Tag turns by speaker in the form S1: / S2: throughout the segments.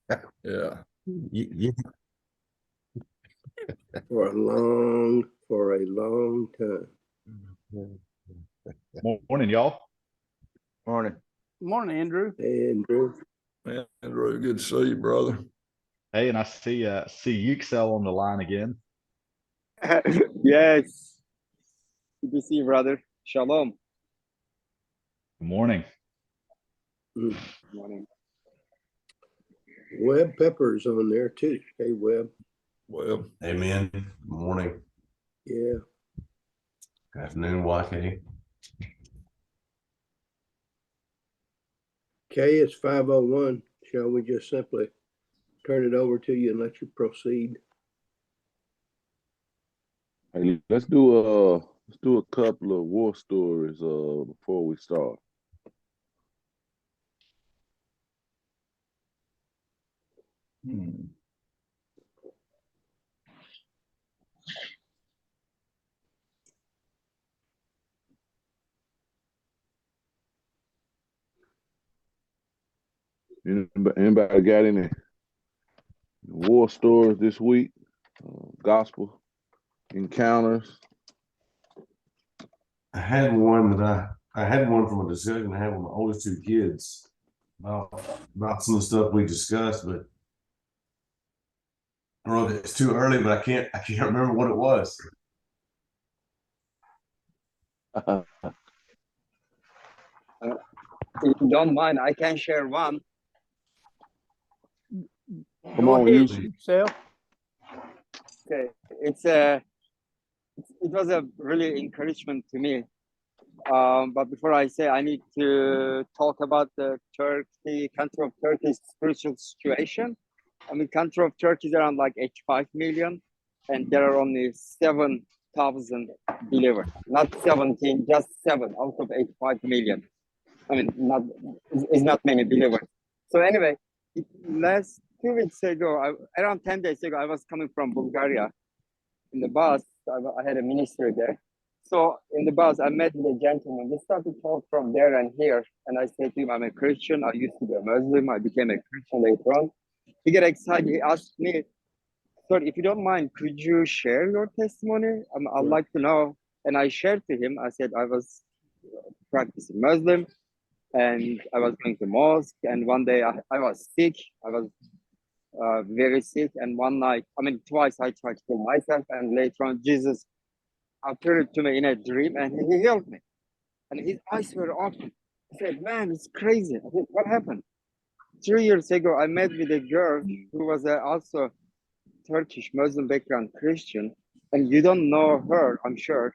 S1: Yeah.
S2: You,
S3: For a long time.
S4: Morning, y'all.
S2: morning.
S5: Morning, Andrew.
S3: Hey, Andrew.
S1: Andrew, good to see you, brother.
S4: Hey, and I see Yüksel on the line again.
S6: Yes. Good to see you, brother. Shalom.
S4: Good morning.
S3: Mm.
S6: Morning.
S3: Webb Pepper's on there too. Hey, Webb.
S1: Well,
S2: Amen. Morning.
S3: Yeah.
S2: Afternoon, YK.
S3: Kay, it's 5:01. Shall we just simply turn it over to you and let you proceed?
S7: Hey, let's do a couple of war stories before we start. Anybody got any war stories this week? Gospel encounters?
S2: I had one that I had one from a discussion I had with my oldest two kids about some of the stuff we discussed, but I don't know if it's too early, but I can't remember what it was.
S6: If you don't mind, I can share one.
S7: Come
S5: Go
S7: on,
S5: ahead,
S7: you.
S5: Yüksel.
S6: Okay. It was a really encouragement to me. But before I say, I need to talk about the country of Turkey's spiritual situation. I mean, country of Turkey is around like 85 million, and there are only 7,000 believers. Not 17, just 7 out of 85 million. I mean, it's not many believers. So anyway, last 2 weeks ago, around 10 days ago, I was coming from Bulgaria in the bus. I had a ministry there. So in the bus, I met with a gentleman. We started to talk from there and here. And I said to him, I'm a Christian. I used to be a Muslim. I became a Christian later on. He got excited. He asked me, sir, if you don't mind, could you share your testimony? I'd like to know. And I shared to him. I said I was practicing Muslim and I was going to mosque. And one day I was sick. I was very sick. And one night, twice I tried to kill myself. And later on, Jesus appeared to me in a dream and he healed me. And his eyes were open. I said, man, it's crazy. I said, what happened? 3 years ago, I met with a girl who was also Turkish Muslim background Christian. And you don't know her, I'm sure.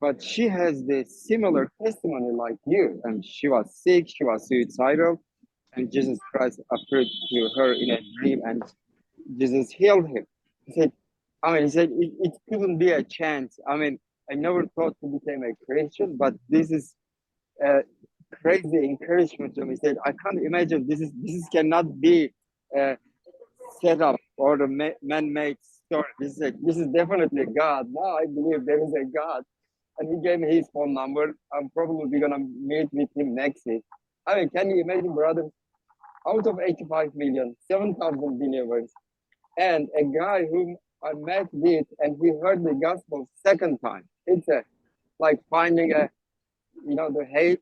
S6: But she has the similar testimony like you. And she was sick, she was suicidal. And Jesus Christ appeared to her in a dream and Jesus healed him. He said, it couldn't be a chance. I never thought to become a Christian, but this is a crazy encouragement to me. He said, I can't imagine this cannot be a setup or a man-made story. This is definitely God. Now I believe there is a God. And he gave me his phone number. I'm probably gonna meet with him next week. Can you imagine, brother? Out of 85 million, 7,000 believers, and a guy whom I met with, and he heard the gospel second time. It's like finding the haze.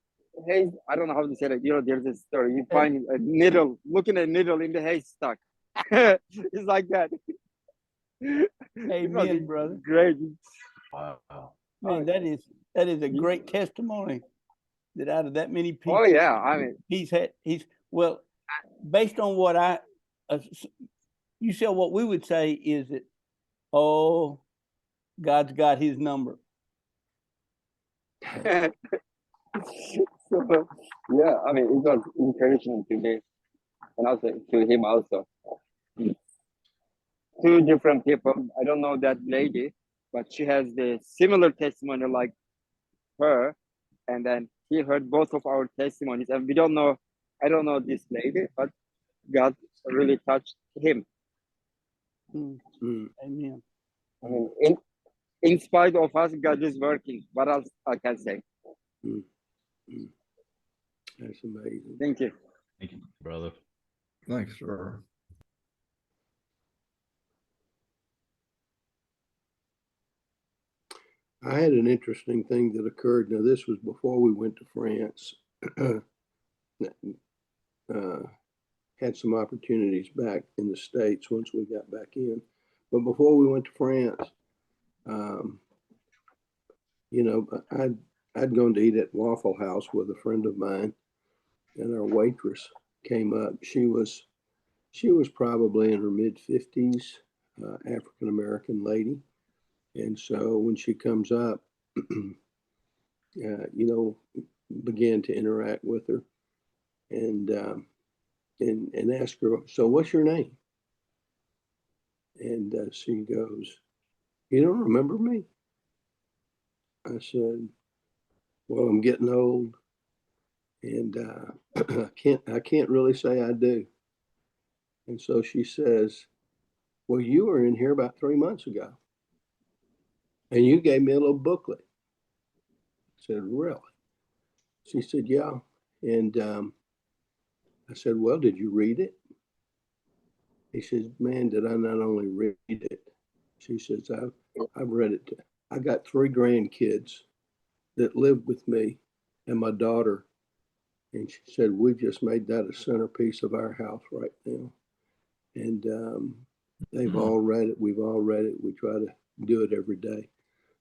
S6: I don't know how to say it. There's a story. You find a needle, looking at a needle in the haystack. It's like that.
S5: Amen, brother.
S6: Great.
S2: Wow.
S5: Man, that is a great testimony that out of that many people.
S6: Oh yeah,
S5: he's well, based on what you said, what we would say is that, oh, God's got his number.
S6: So, yeah, it was encouraging to me and also to him also. Two different people. I don't know that lady, but she has the similar testimony like her. And then he heard both of our testimonies. And I don't know this lady, but God really touched him.
S5: Amen.
S6: In spite of us, God is working. What else I can say?
S3: That's amazing.
S6: Thank you.
S4: Thank you, brother.
S1: Thanks, sir.
S3: I had an interesting thing that occurred. Now, this was before we went to France. Had some opportunities back in the States once we got back in. But before we went to France, you know, I'd gone to eat at Waffle House with a friend of mine, and our waitress came up. She was probably in her mid-50s, African American lady. And so when she comes up, you know, began to interact with her and ask her, so what's your name? And she goes, you don't remember me? I said, well, I'm getting old, and I can't really say I do. And so she says, well, you were in here about 3 months ago, and you gave me a little booklet. I said, really? She said, yeah. And I said, well, did you read it? He says, man, did I not only read it? She says, I've read it. I got 3 grandkids that live with me and my daughter. And she said, we just made that a centerpiece of our house right now. And they've all read it. We've all read it. We try to do it every day.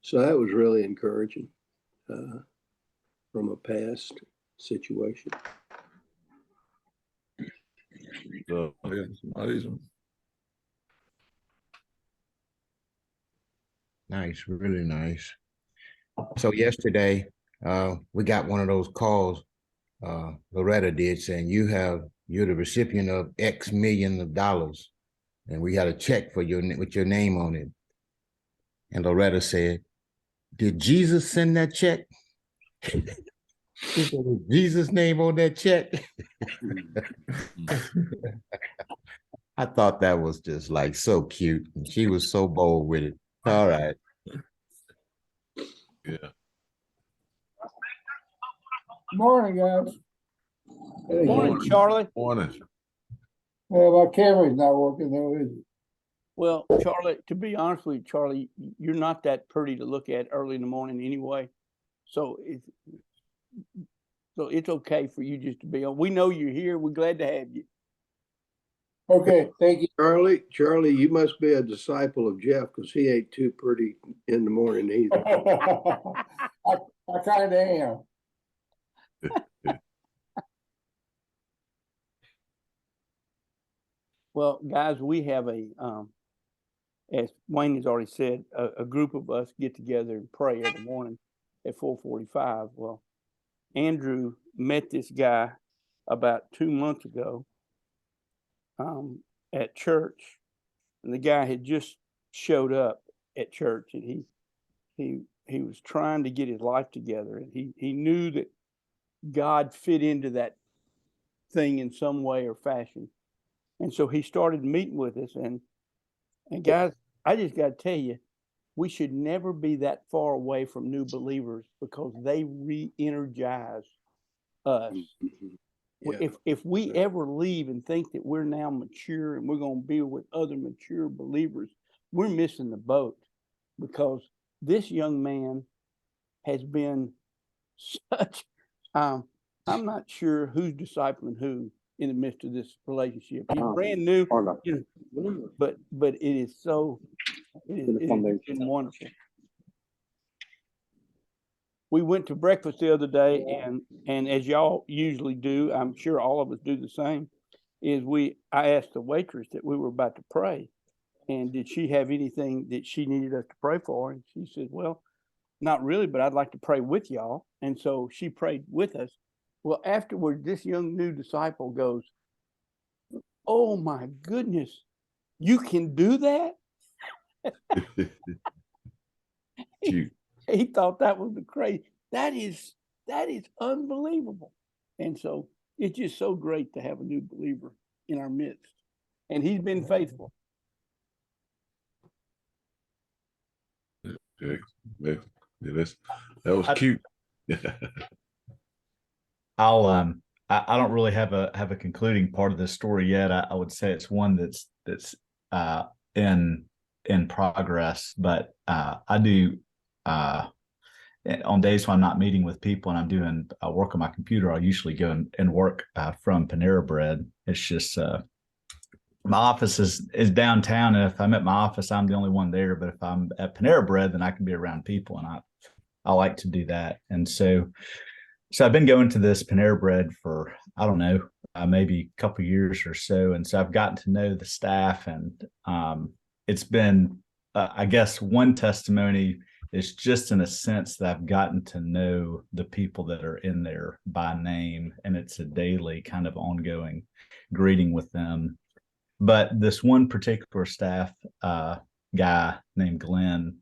S3: So that was really encouraging from a past situation.
S7: So,
S1: Yeah, it's amazing.
S8: Nice, really nice. So yesterday, we got one of those calls, Loretta did, saying you're the recipient of X million of dollars, and we got a check for with your name on it. And Loretta said, did Jesus send that check? She said, "Is Jesus' name on that check?" I thought that was just like so cute. And she was so bold with it. All right.
S7: yeah.
S9: Morning, guys.
S5: Morning, Charlie.
S7: Morning.
S9: Well, my camera's not working though, is it?
S5: Well, Charlie, to be honest with you, Charlie, you're not that pretty to look at early in the morning anyway. So it's okay for you just to be on. We know you're here. We're glad to have you.
S9: Okay, thank you.
S3: Charlie, you must be a disciple of Jeff because he ain't too pretty in the morning either.
S9: I kind of am.
S5: Well, guys, we have as Wayne has already said, a group of us get together and pray every morning at 4:45. Well, Andrew met this guy about 2 months ago at church, and the guy had just showed up at church, and he was trying to get his life together, and he knew that God fit into that thing in some way or fashion. And so he started meeting with us, and guys, I just got to tell you, we should never be that far away from new believers because they re-energize us.
S3: Yeah.
S5: If we ever leave and think that we're now mature and we're going to be with other mature believers, we're missing the boat, because this young man has been such, I'm not sure who's discipling who in the midst of this relationship. He's brand new, you know, but it is so, it has been wonderful. We went to breakfast the other day, and as y'all usually do, I'm sure all of us do the same, is I asked the waitress that we were about to pray, and did she have anything that she needed us to pray for? And she said, well, not really, but I'd like to pray with y'all. And so she prayed with us. Well, afterward, this young new disciple goes, oh my goodness, you can do that? He thought that was the crazy. That is unbelievable. And so it's just so great to have a new believer in our midst. And he's been faithful.
S7: Yeah, that was cute.
S10: I'll
S4: I don't really have a concluding part of this story yet. I would say it's one that's uh, in progress, but I do on days when I'm not meeting with people and I'm doing work on my computer, I'll usually go and work from Panera Bread. It's just my office is downtown, and if I'm at my office, I'm the only one there. But if I'm at Panera Bread, then I can be around people, and I like to do that. And so I've been going to this Panera Bread for, I don't know, maybe a couple years or so. And so I've gotten to know the staff, and it's been, I guess, one testimony is just in a sense that I've gotten to know the people that are in there by name, and it's a daily kind of ongoing greeting with them. But this one particular staff guy named Glenn,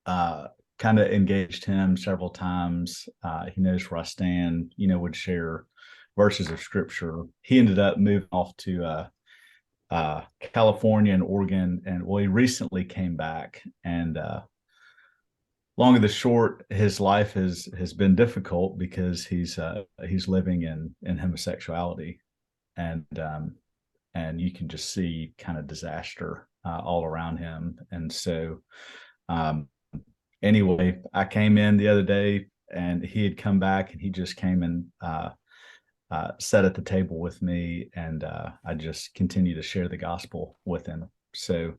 S4: kind of engaged him several times. He knows where I stand, would share verses of scripture. He ended up moving off to California and Oregon, and he recently came back. And long and the short, his life has been difficult because he's living in homosexuality, and you can just see kind of disaster all around him. And so anyway, I came in the other day and he had come back, and he just came and sat at the table with me, and I just continue to share the gospel with him. So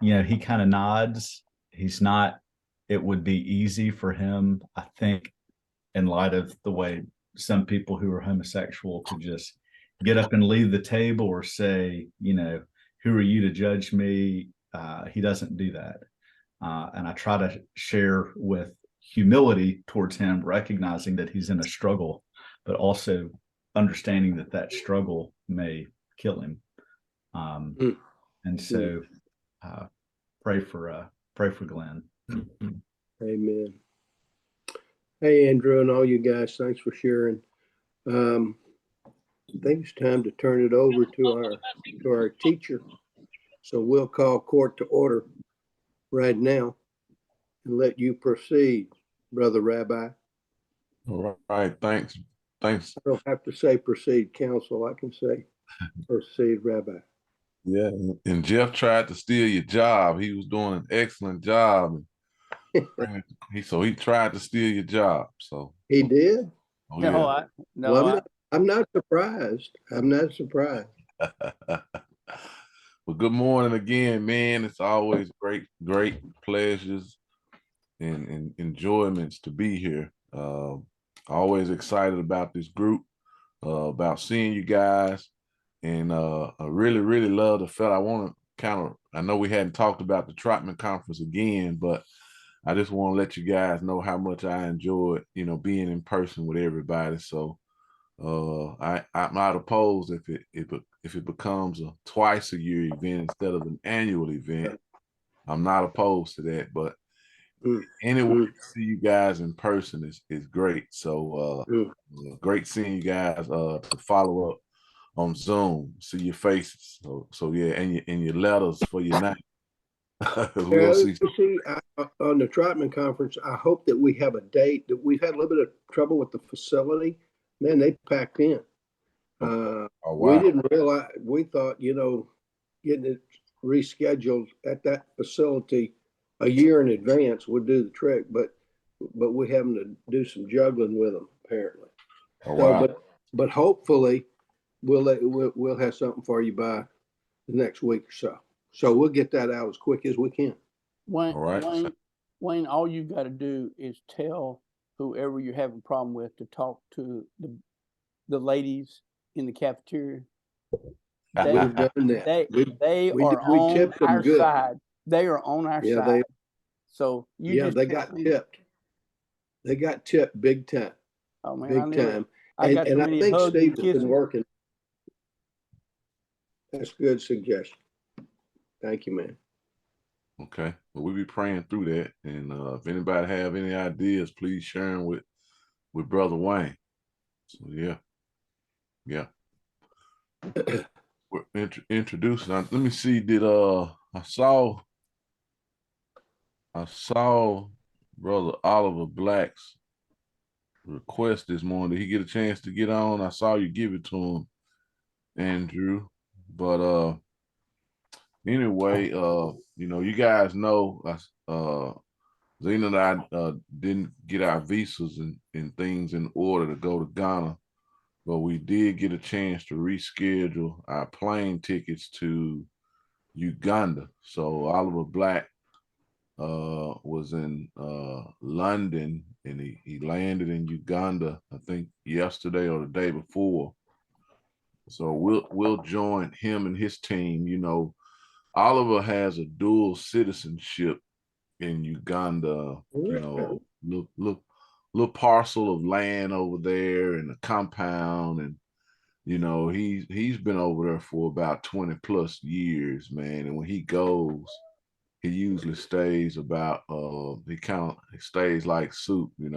S4: he kind of nods. He's not, it would be easy for him, I think, in light of the way some people who are homosexual to just get up and leave the table or say, who are you to judge me? He doesn't do that. And I try to share with humility towards him, recognizing that he's in a struggle, but also understanding that struggle may kill him. And so pray for Glenn.
S3: Amen. Hey, Andrew, and all you guys, thanks for sharing. I think it's time to turn it over to our teacher. So we'll call court to order right now and let you proceed, Brother Rabbi.
S7: All right, thanks.
S3: I don't have to say proceed, counsel. I can say proceed, Rabbi.
S7: Yeah, and Jeff tried to steal your job. He was doing an excellent job. He tried to steal your job. So
S3: he did.
S7: Oh, yeah.
S3: Well, I'm not surprised. I'm not surprised.
S7: Well, good morning again, man. It's always great pleasures and enjoyments to be here. Always excited about this group, about seeing you guys, and I really, really love the fella. I know we hadn't talked about the Trotman Conference again, but I just want to let you guys know how much I enjoyed, being in person with everybody. So I'm not opposed if it becomes a twice a year event instead of an annual event. I'm not opposed to that, but anyway, to see you guys in person is great. So great seeing you guys to follow up on Zoom, see your faces. So yeah, and your letters for your night. We'll see.
S3: On the Trotman Conference, I hope that we have a date. That we've had a little bit of trouble with the facility. Man, they packed in.
S7: Wow.
S3: We didn't realize. We thought, getting it rescheduled at that facility a year in advance would do the trick, but we're having to do some juggling with them apparently.
S7: Oh, wow.
S3: So, but hopefully we'll have something for you by the next week or so. So we'll get that out as quick as we can.
S5: Wayne,
S7: All right.
S5: Wayne, all you got to do is tell whoever you have a problem with to talk to the ladies in the cafeteria. They
S3: We've done that.
S5: They
S3: we
S5: are on
S3: tipped them
S5: our
S3: good.
S5: side. They are on our side. So
S3: they got tipped. They got tipped big time.
S5: Oh man,
S3: big time.
S5: I got
S3: and I think
S5: hugs and
S3: Steve's been
S5: kisses.
S3: working. That's a good suggestion. Thank you, man.
S7: Okay, well, we'll be praying through that, and if anybody have any ideas, please share them with Brother Wayne. So yeah. We're introducing. Let me see. Did I saw Brother Oliver Black's request this morning. Did he get a chance to get on? I saw you give it to him, Andrew. But anyway, you guys know Zena and I didn't get our visas and things in order to go to Ghana, but we did get a chance to reschedule our plane tickets to Uganda. So Oliver Black was in London, and he landed in Uganda, I think yesterday or the day before. So we'll join him and his team. Oliver has a dual citizenship in Uganda. Little parcel of land over there and a compound, and he's been over there for about 20 plus years, man. And when he goes, he usually stays about he kind of stays like Soup, he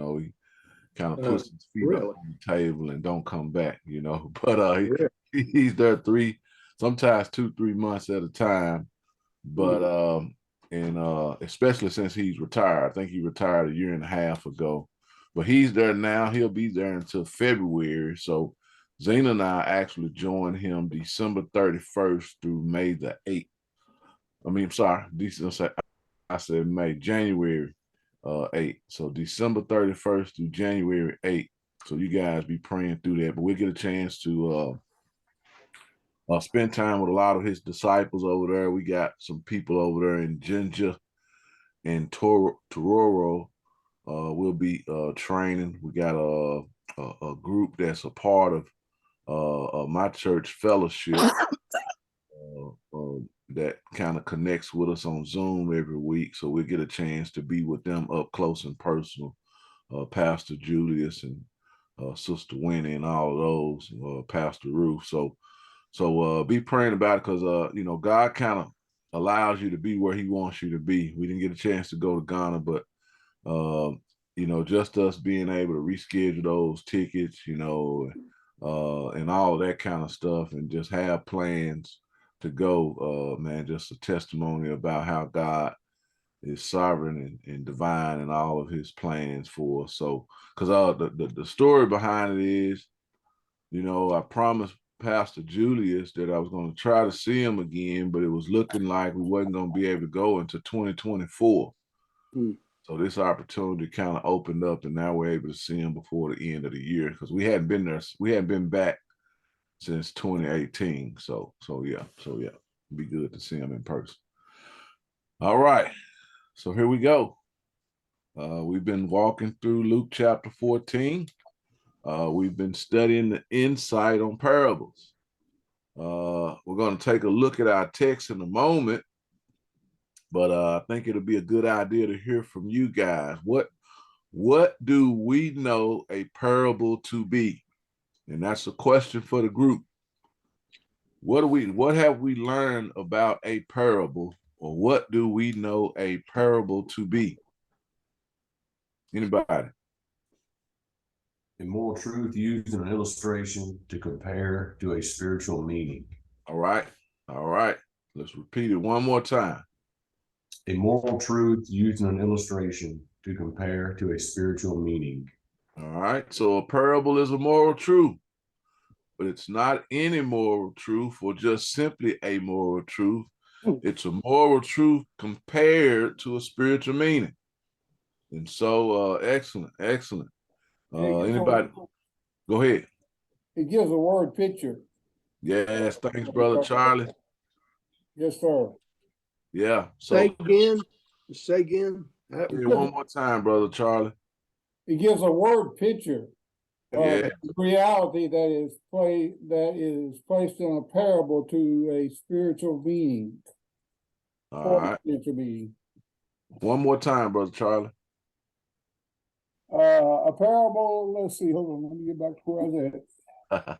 S7: kind of puts his feet up on the table and don't come back, but he's there sometimes 2-3 months at a time. But and especially since he's retired. I think he retired 1.5 years ago, but he's there now. He'll be there until February. So Zena and I actually joined him December 31st through May the 8th. I mean, I'm sorry, I said May, January 8th. So December 31st through January 8th. So you guys be praying through that. But we'll get a chance to spend time with a lot of his disciples over there. We got some people over there in Jinja and Tororo. We'll be training. We got a group that's a part of my church fellowship that kind of connects with us on Zoom every week. So we'll get a chance to be with them up close and personal. Pastor Julius and Sister Winnie and all of those, Pastor Ruth. So be praying about it, because God kind of allows you to be where he wants you to be. We didn't get a chance to go to Ghana, but just us being able to reschedule those tickets, and all of that kind of stuff, and just have plans to go, man, just a testimony about how God is sovereign and divine in all of his plans for us. So, because the story behind it is, I promised Pastor Julius that I was going to try to see him again, but it was looking like we wasn't going to be able to go until 2024. So this opportunity kind of opened up, and now we're able to see him before the end of the year, because we hadn't been back since 2018. So yeah, it'd be good to see him in person. All right, so here we go. We've been walking through Luke chapter 14. We've been studying the insight on parables. We're going to take a look at our text in a moment, but I think it'll be a good idea to hear from you guys. What do we know a parable to be? And that's a question for the group. What have we learned about a parable, or what do we know a parable to be? Anybody?
S2: A moral truth used in an illustration to compare to a spiritual meaning.
S7: All right. Let's repeat it one more time.
S2: A moral truth used in an illustration to compare to a spiritual meaning.
S7: All right. So a parable is a moral truth, but it's not any moral truth or just simply a moral truth. It's a moral truth compared to a spiritual meaning. And so, excellent. Anybody? Go ahead.
S9: It gives a word picture.
S7: Yes, thanks, Brother Charlie.
S9: Yes, sir.
S7: Yeah. So
S3: Say again.
S7: one more time, Brother Charlie.
S9: It gives a word picture of
S7: Yeah.
S9: reality that is placed in a parable to a spiritual meaning.
S7: All right.
S9: Spiritual meaning.
S7: One more time, Brother Charlie.
S9: A parable, let's see, hold on, let me get back to where I was at.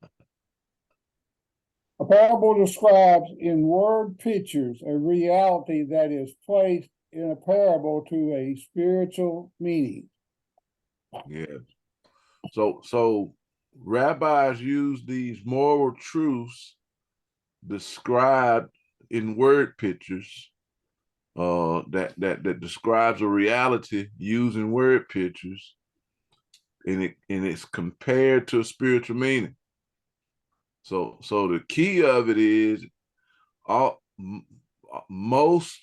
S9: A parable describes in word pictures a reality that is placed in a parable to a spiritual meaning.
S7: Yeah. So rabbis use these moral truths described in word pictures that describes a reality using word pictures and it's compared to a spiritual meaning. So the key of it is most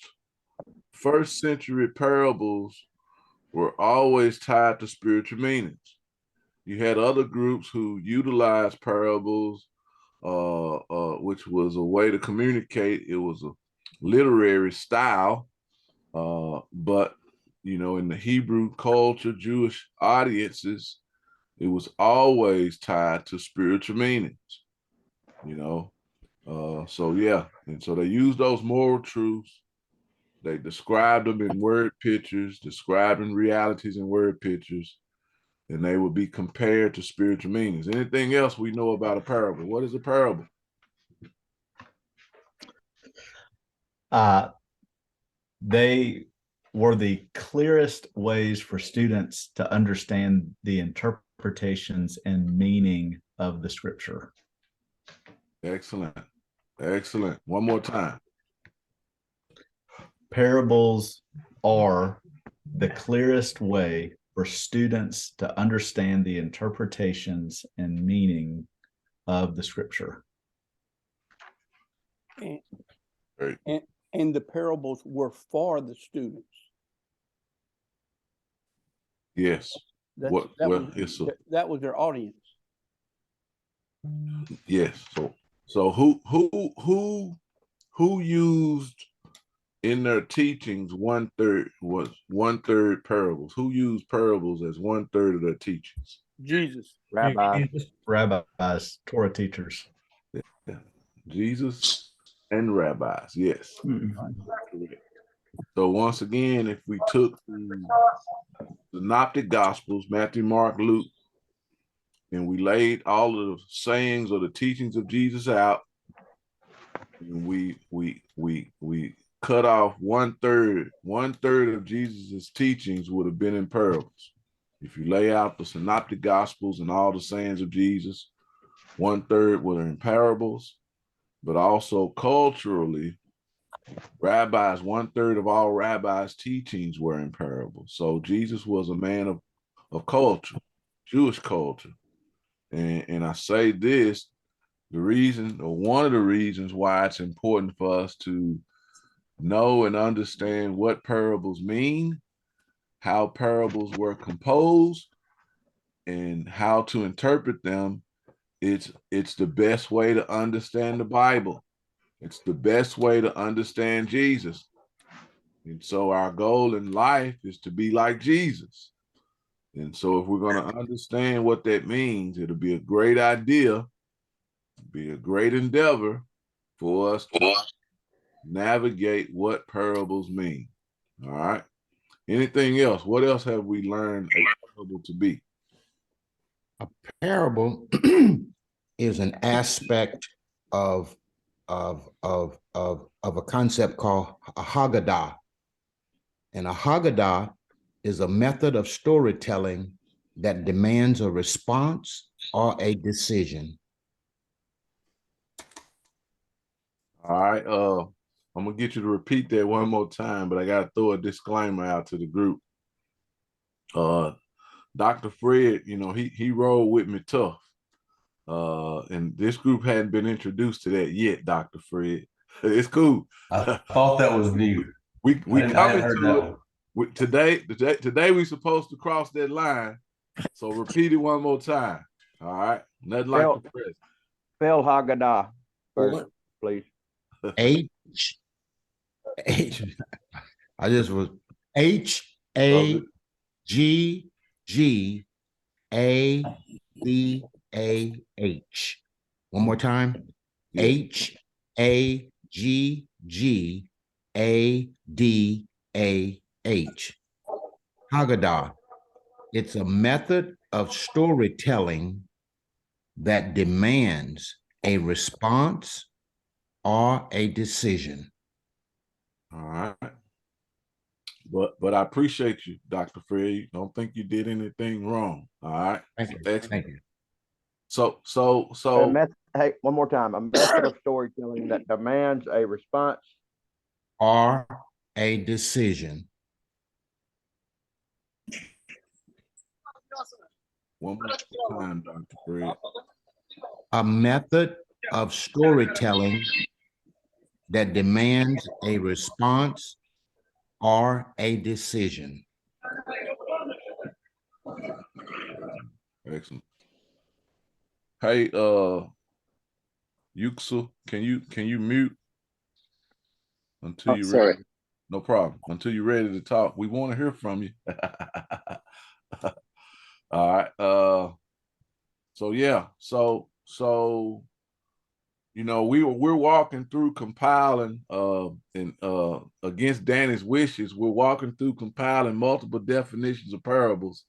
S7: first century parables were always tied to spiritual meanings. You had other groups who utilized parables, which was a way to communicate. It was a literary style, but in the Hebrew culture, Jewish audiences, it was always tied to spiritual meanings. So yeah, and so they used those moral truths. They described them in word pictures, describing realities in word pictures, and they would be compared to spiritual meanings. Anything else we know about a parable? What is a parable?
S4: They were the clearest ways for students to understand the interpretations and meaning of the scripture.
S7: Excellent. Excellent. One more time.
S4: Parables are the clearest way for students to understand the interpretations and meaning of the scripture.
S5: And the parables were for the students.
S7: Yes.
S5: That was their audience.
S7: Yes. So who used in their teachings one third parables? Who used parables as 1/3 of their teachings?
S5: Jesus.
S4: Rabbis, Torah teachers.
S7: Yeah. Jesus and rabbis. Yes. So once again, if we took the synoptic gospels, Matthew, Mark, Luke, and we laid all of the sayings or the teachings of Jesus out, and we cut off 1/3 of Jesus's teachings would have been in parables. If you lay out the synoptic gospels and all the sayings of Jesus, 1/3 were in parables, but also culturally, rabbis, 1/3 of all rabbis' teachings were in parables. So Jesus was a man of culture, Jewish culture. And I say this, one of the reasons why it's important for us to know and understand what parables mean, how parables were composed, and how to interpret them. It's the best way to understand the Bible. It's the best way to understand Jesus. And so our goal in life is to be like Jesus. And so if we're going to understand what that means, it'll be a great idea, be a great endeavor for us to navigate what parables mean. All right. Anything else? What else have we learned a parable to be?
S8: A parable is an aspect of a concept called a Haggadah. And a Haggadah is a method of storytelling that demands a response or a decision.
S7: All right. I'm gonna get you to repeat that one more time, but I gotta throw a disclaimer out to the group. Dr. Fred, he rolled with me tough. And this group hadn't been introduced to that yet, Dr. Fred. It's cool.
S2: I thought that was new.
S7: We coming
S2: heard
S7: to it. Today we supposed to cross that line. So repeat it one more time. All right. Nothing like the press.
S5: Spell Haggadah first, please.
S8: I just was HAGGADAH. One more time. HAGGADAH. Haggadah. It's a method of storytelling that demands a response or a decision.
S7: All right. But I appreciate you, Dr. Fred. Don't think you did anything wrong. All right.
S8: Thank you.
S7: Excellent.
S8: Thank you.
S7: So
S5: Hey, one more time. A method of storytelling that demands a response
S8: or a decision.
S7: One more time, Dr. Fred.
S8: A method of storytelling that demands a response or a decision.
S7: Excellent. Hey, Yuxel, can you mute until
S6: Oh,
S7: you're
S6: sorry.
S7: ready? No problem. Until you're ready to talk, we want to hear from you. All right. So yeah. So you know, we're walking through compiling and against Danny's wishes, we're walking through compiling multiple definitions of parables.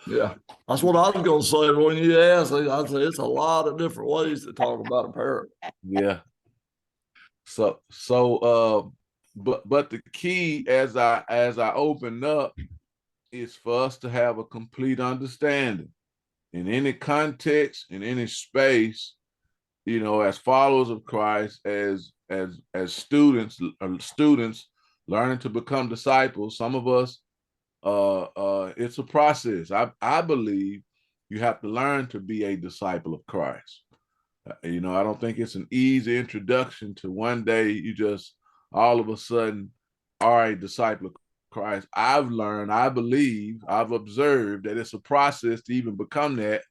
S1: Yeah, that's what I was gonna say when you asked. I said it's a lot of different ways to talk about a parrot.
S7: Yeah. So but the key as I open up is for us to have a complete understanding in any context, in any space, you know, as followers of Christ, as students learning to become disciples. Some of us, it's a process. I believe you have to learn to be a disciple of Christ. You know, I don't think it's an easy introduction to one day you just all of a sudden are a disciple of Christ. I've learned, I believe, I've observed that it's a process to even become that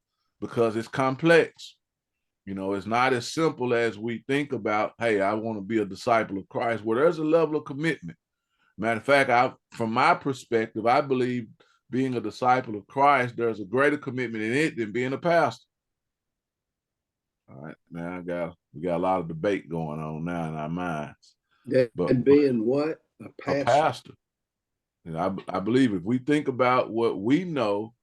S7: because it's complex. You know, it's not as simple as we think about, hey, I want to be a disciple of Christ. Well, there's a level of commitment. Matter of fact, from my perspective, I believe being a disciple of Christ, there's a greater commitment in it than being a pastor. All right, now we got a lot of debate going on now in our minds.
S3: And being what? A pastor.
S7: A pastor. And I believe if we think about what we know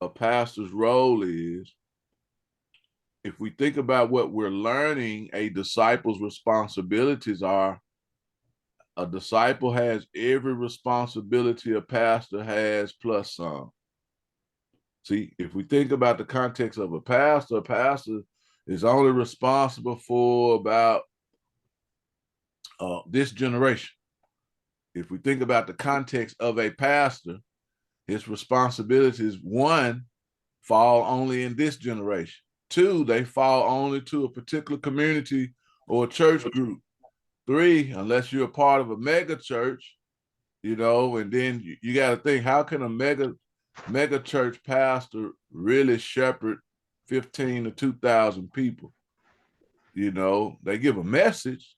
S7: a pastor's role is, if we think about what we're learning a disciple's responsibilities are, a disciple has every responsibility a pastor has plus some. See, if we think about the context of a pastor is only responsible for about this generation. If we think about the context of a pastor, his responsibilities, one, fall only in this generation. Two, they fall only to a particular community or a church group. Three, unless you're a part of a mega church, you know, and then you got to think, how can a mega church pastor really shepherd 15 to 2,000 people? You know, they give a message.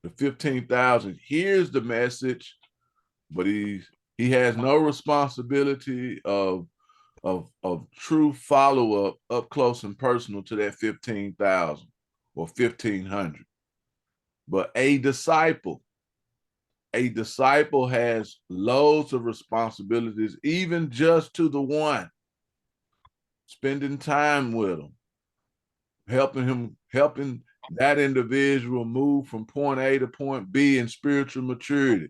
S7: The 15,000 hears the message, but he has no responsibility of true follow-up up close and personal to that 15,000 or 1,500. But a disciple has loads of responsibilities, even just to the one, spending time with him, helping that individual move from point A to point B in spiritual maturity,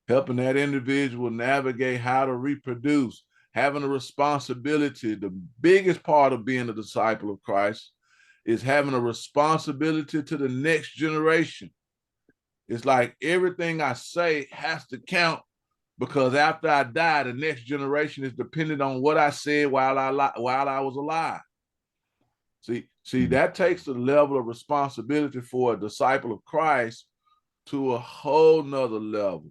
S7: helping that individual navigate how to reproduce, having a responsibility. The biggest part of being a disciple of Christ is having a responsibility to the next generation. It's like everything I say has to count, because after I die, the next generation is dependent on what I said while I was alive. See, that takes the level of responsibility for a disciple of Christ to a whole nother level,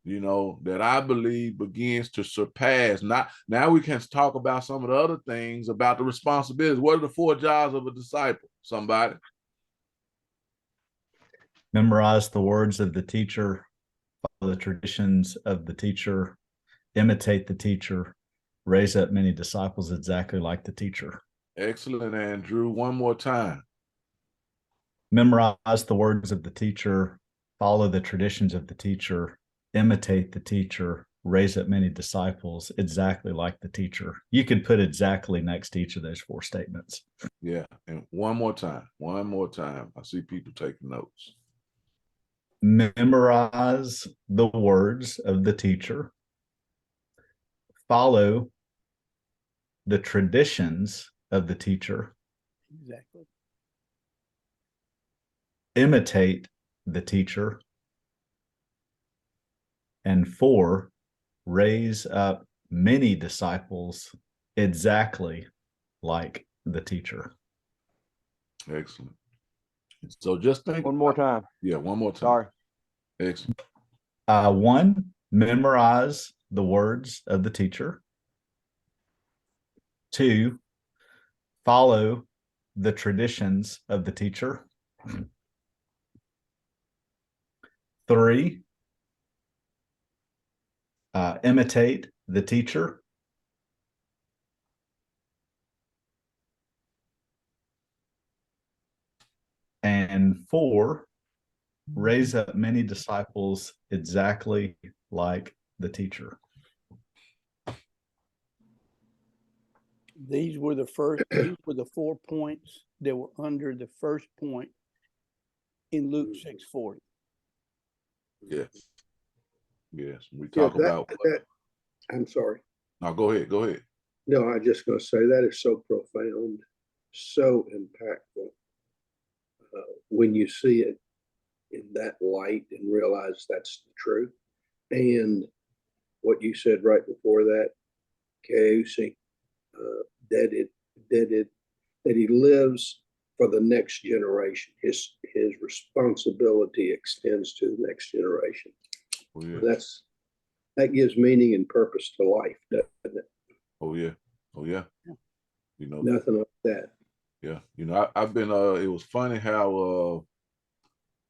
S7: you know, that I believe begins to surpass. Now we can talk about some of the other things about the responsibilities. What are the 4 jobs of a disciple? Somebody?
S4: Memorize the words of the teacher, follow the traditions of the teacher, imitate the teacher, raise up many disciples exactly like the teacher.
S7: Excellent, Andrew. One more time.
S4: Memorize the words of the teacher, follow the traditions of the teacher, imitate the teacher, raise up many disciples exactly like the teacher. You can put exactly next to each of those 4 statements.
S7: Yeah, and one more time. I see people taking notes.
S4: Memorize the words of the teacher, follow the traditions of the teacher,
S5: Exactly.
S4: imitate the teacher, and 4, raise up many disciples exactly like the teacher.
S7: Excellent. So just think.
S10: One more time.
S7: Yeah, one more time.
S10: Sorry.
S7: Excellent.
S4: One, memorize the words of the teacher. Two, follow the traditions of the teacher. Three, imitate the teacher. And four, raise up many disciples exactly like the teacher.
S5: These were the 4 points that were under the first point in Luke 6:40.
S7: Yes. Yes. We
S3: Yeah,
S7: talk about.
S3: I'm sorry.
S7: Now go ahead. Go ahead.
S3: No, I'm just going to say that is so profound, so impactful. When you see it in that light and realize that's the truth. And what you said right before that, Keusi, that he lives for the next generation. His responsibility extends to the next generation.
S7: Oh, yeah.
S3: That gives meaning and purpose to life, doesn't it?
S7: Oh yeah. Oh yeah. You know,
S3: Nothing like that.
S7: yeah. You know, I've been it was funny how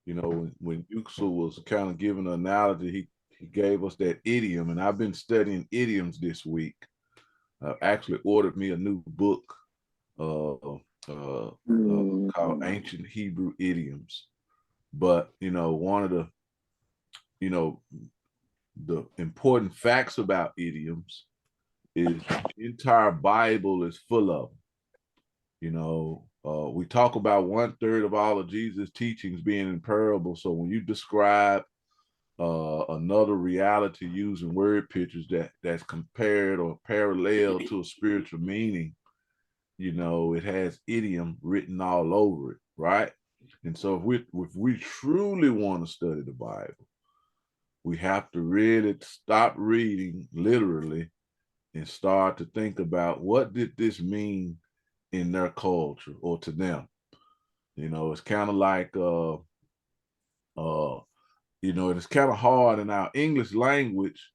S7: you know, when Yuxel was kind of giving an analogy, he gave us that idiom, and I've been studying idioms this week. I actually ordered me a new book called Ancient Hebrew Idioms. But you know, one of the, you know, the important facts about idioms is the entire Bible is full of them. You know, we talk about 1/3 of all of Jesus' teachings being in parables. So when you describe another reality using word pictures that's compared or parallel to a spiritual meaning, you know, it has idiom written all over it, right? And so if we truly want to study the Bible, we have to really stop reading literally and start to think about what did this mean in their culture or to them. You know, it's kind of like you know, it's kind of hard in our English language.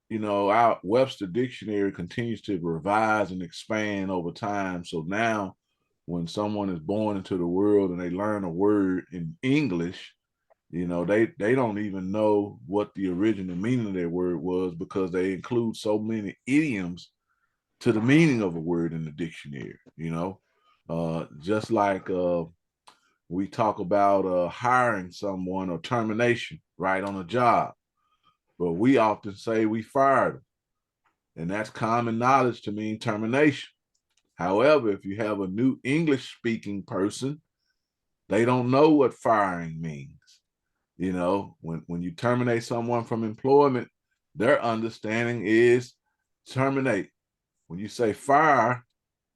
S7: You know, our Webster Dictionary continues to revise and expand over time. So now when someone is born into the world and they learn a word in English, you know, they don't even know what the original meaning of their word was, because they include so many idioms to the meaning of a word in the dictionary. You know, just like we talk about hiring someone or termination, right, on a job, but we often say we fired them, and that's common knowledge to mean termination. However, if you have a new English speaking person, they don't know what firing means. You know, when you terminate someone from employment, their understanding is terminate. When you say fire,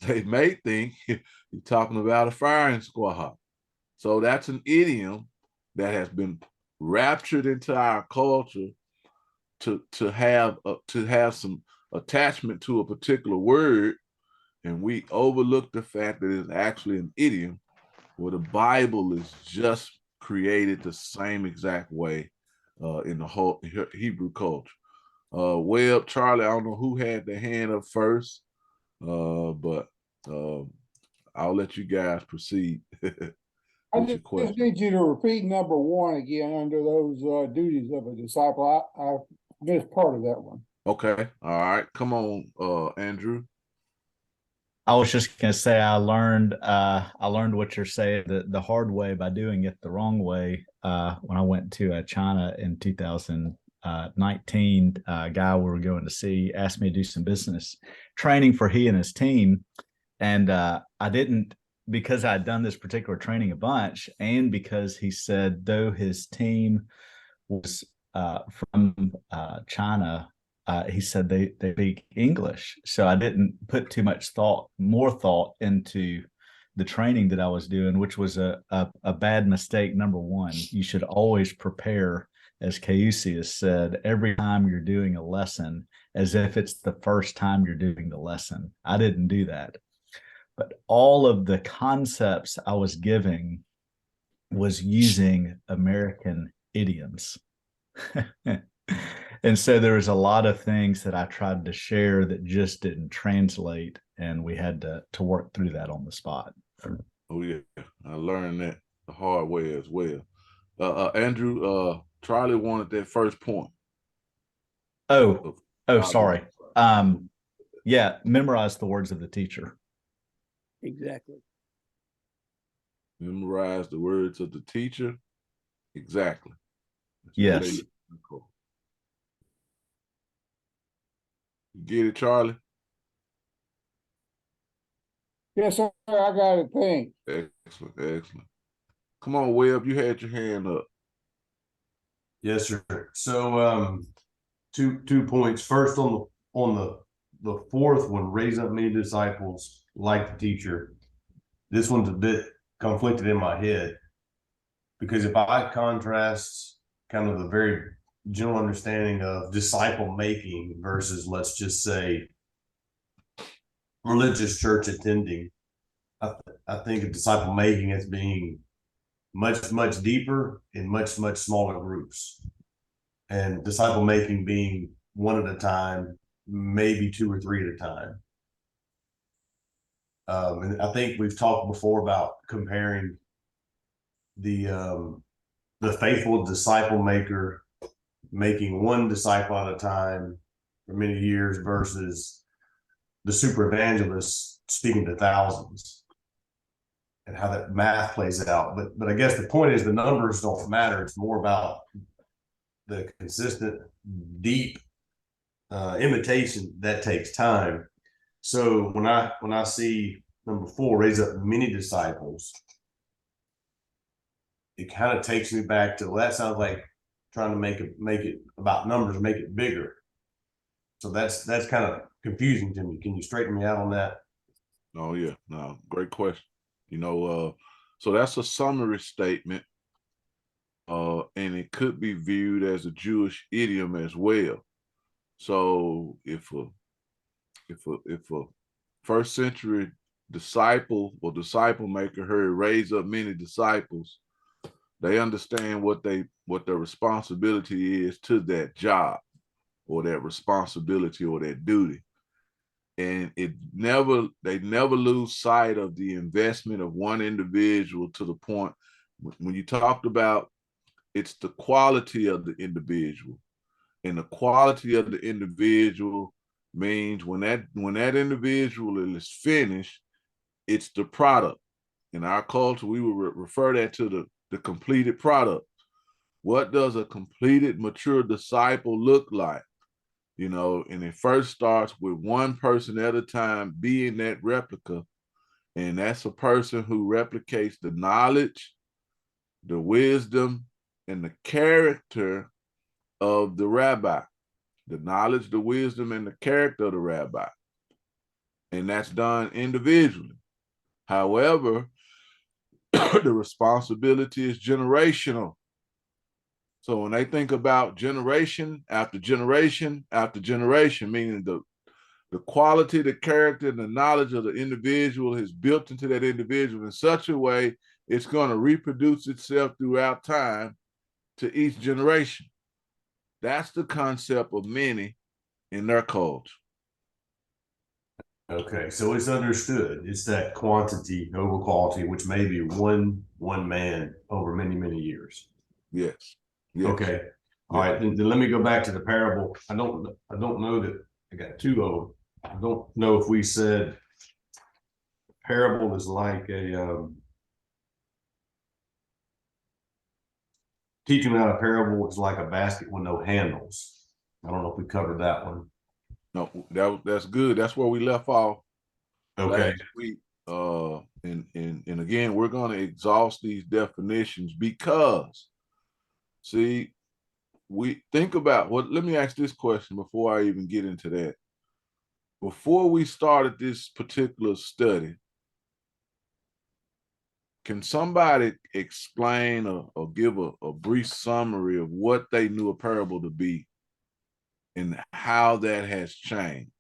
S7: they may think you're talking about a firing squad. So that's an idiom that has been raptured into our culture to have some attachment to a particular word, and we overlook the fact that it's actually an idiom, where the Bible is just created the same exact way in the whole Hebrew culture. Webb, Charlie, I don't know who had their hand up first, but I'll let you guys proceed.
S9: I just need you to repeat number 1 again under those duties of a disciple. I missed part of that one.
S7: Okay. All right. Come on, Andrew.
S4: I was just going to say I learned what you're saying the hard way by doing it the wrong way. When I went to China in 2019, a guy we were going to see asked me to do some business training for he and his team. And I didn't, because I'd done this particular training a bunch, and because he said though his team was from China, he said they speak English. So I didn't put too much more thought into the training that I was doing, which was a bad mistake. Number one, you should always prepare as Cassius said, every time you're doing a lesson as if it's the first time you're doing the lesson. I didn't do that. But all of the concepts I was giving was using American idioms. And so there was a lot of things that I tried to share that just didn't translate, and we had to work through that on the spot.
S7: Oh yeah, I learned that the hard way as well. Andrew, Charlie wanted that first point.
S4: Oh, sorry. Yeah, memorize the words of the teacher.
S5: Exactly.
S7: Memorize the words of the teacher. Exactly.
S4: Yes.
S7: You get it, Charlie?
S9: Yes, sir, I got it, thanks.
S7: Excellent, excellent. Come on, Webb, you had your hand up.
S2: Yes, sir. So two points. First on the fourth one, raise up many disciples like the teacher. This one's a bit conflicted in my head, because if I contrast kind of the very general understanding of disciple making versus, let's just say, religious church attending, I think of disciple making as being much deeper in much smaller groups, and disciple making being one at a time, maybe two or three at a time. And I think we've talked before about comparing the faithful disciple maker making one disciple at a time for many years versus the super evangelist speaking to thousands, and how that math plays out. But I guess the point is the numbers don't matter. It's more about the consistent, deep imitation that takes time. So when I see number 4, raise up many disciples, it kind of takes me back to, well, that sounds like trying to make it about numbers, make it bigger. So that's kind of confusing to me. Can you straighten me out on that?
S7: Oh yeah, no, great question. So that's a summary statement, and it could be viewed as a Jewish idiom as well. So if a first century disciple or disciple maker heard raise up many disciples, they understand what their responsibility is to that job or that responsibility or that duty. And they never lose sight of the investment of one individual, to the point when you talked about it's the quality of the individual. And the quality of the individual means when that individual is finished, it's the product. In our culture, we would refer that to the completed product. What does a completed, mature disciple look like? And it first starts with one person at a time being that replica. And that's a person who replicates the knowledge, the wisdom, and the character of the rabbi. The knowledge, the wisdom, and the character of the rabbi. And that's done individually. However, the responsibility is generational. So when they think about generation after generation after generation, meaning the quality, the character, and the knowledge of the individual is built into that individual in such a way it's going to reproduce itself throughout time to each generation. That's the concept of many in their culture.
S2: Okay, so it's understood. It's that quantity over quality, which may be one man over many years.
S7: Yes. Yes.
S2: Okay. All right. Then let me go back to the parable. I don't know that I got 2 of them. I don't know if we said parable is like a teaching out a parable is like a basket with no handles. I don't know if we covered that one.
S7: No, that's good. That's where we left off.
S2: Okay.
S7: Last week. And again, we're going to exhaust these definitions because, see, we think about let me ask this question before I even get into that. Before we started this particular study, can somebody explain or give a brief summary of what they knew a parable to be and how that has changed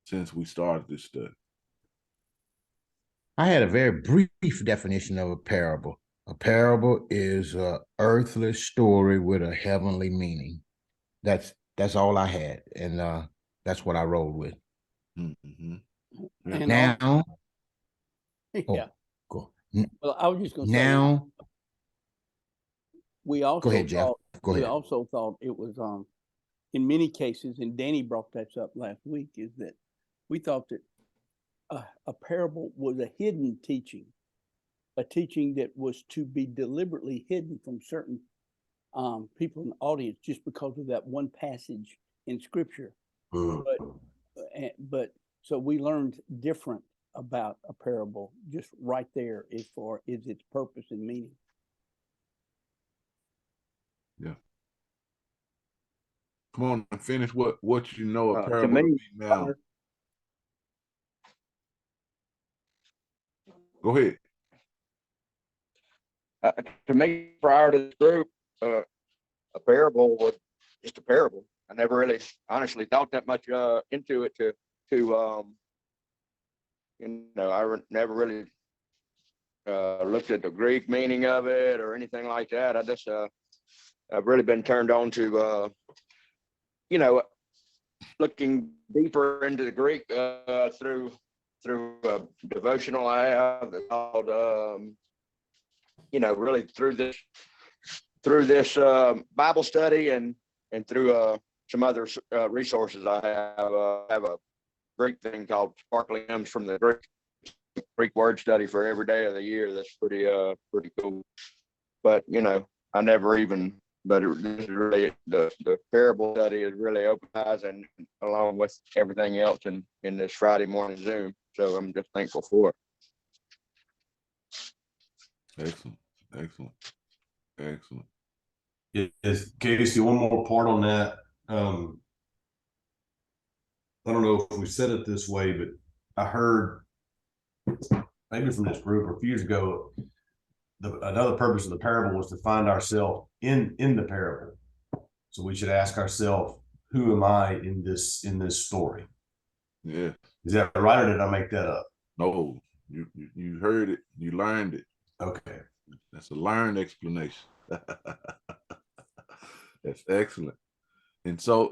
S7: since we started this study?
S8: I had a very brief definition of a parable. A parable is an earthly story with a heavenly meaning. That's all I had, and that's what I rolled with.
S7: Mm-hmm.
S5: And
S8: Now,
S5: yeah.
S8: go.
S5: Well, I was just going to say,
S8: Now,
S5: we also
S8: go ahead, Jeff.
S5: thought,
S8: Go
S5: we
S8: ahead.
S5: also thought it was, in many cases, and Danny brought that up last week, is that we thought that a parable was a hidden teaching, a teaching that was to be deliberately hidden from certain people in the audience just because of that one passage in Scripture. But so we learned different about a parable just right there as far as its purpose and meaning.
S7: Yeah. Come on and finish what you know a
S6: To
S7: parable to
S6: me,
S7: be now. Go ahead.
S10: To me, prior to this group, a parable was just a parable. I never really honestly thought that much into it to I never really looked at the Greek meaning of it or anything like that. I just I've really been turned on to looking deeper into the Greek through a devotional I have that's called really through this Bible study and through some other resources. I have a Greek thing called Sparkling Hymns from the Greek word study for every day of the year. That's pretty cool. But I never even. But this is really the parable study is really open eyes, and along with everything else in this Friday morning Zoom. So I'm just thankful for it.
S7: Excellent.
S2: Yes, Casey, one more part on that. I don't know if we said it this way, but I heard maybe from this group a few years ago, another purpose of the parable was to find ourselves in the parable. So we should ask ourselves, who am I in this story?
S7: Yeah.
S2: Is that right, or did I make that up?
S7: No, you heard it, you learned it.
S2: Okay.
S7: That's a learned explanation. That's excellent. And so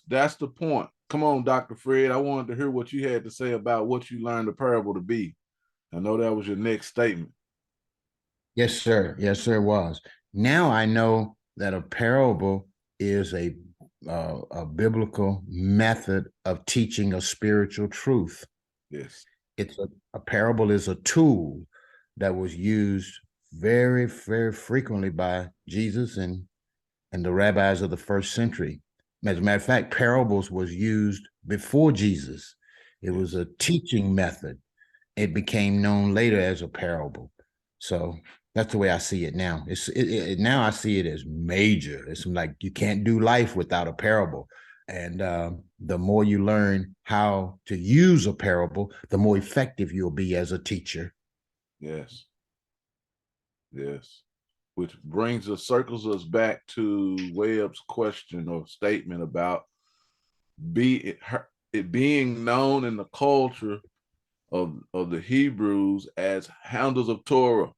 S7: that's the point. Come on, Dr. Fred. I wanted to hear what you had to say about what you learned the parable to be. I know that was your next statement.
S8: Yes, sir. Yes, sir, it was. Now I know that a parable is a biblical method of teaching a spiritual truth.
S7: Yes.
S8: It's a parable is a tool that was used very, very frequently by Jesus and the rabbis of the first century. As a matter of fact, parables was used before Jesus. It was a teaching method. It became known later as a parable. So that's the way I see it now. Now I see it as major. It's like you can't do life without a parable. And the more you learn how to use a parable, the more effective you'll be as a teacher.
S7: Yes. Which circles us back to Webb's question or statement about it being known in the culture of the Hebrews as handlers of Torah.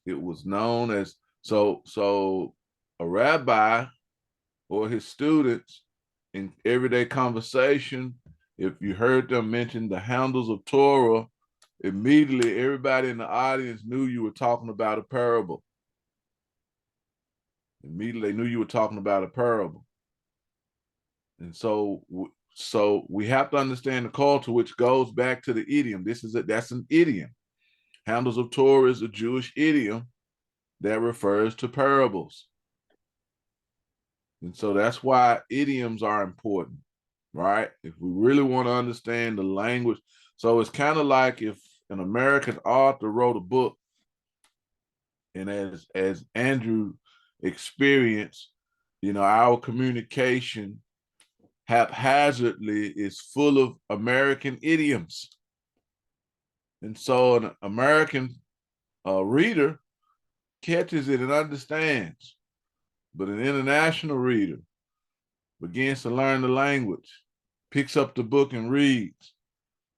S7: It was known as so a rabbi or his students in everyday conversation, if you heard them mention the handlers of Torah, immediately everybody in the audience knew you were talking about a parable. Immediately they knew you were talking about a parable. And so we have to understand the culture, which goes back to the idiom. That's an idiom. Handlers of Torah is a Jewish idiom that refers to parables. And so that's why idioms are important, right? If we really want to understand the language. So it's kind of like if an American author wrote a book, and as Andrew experienced, our communication haphazardly is full of American idioms. And so an American reader catches it and understands, but an international reader begins to learn the language, picks up the book and reads,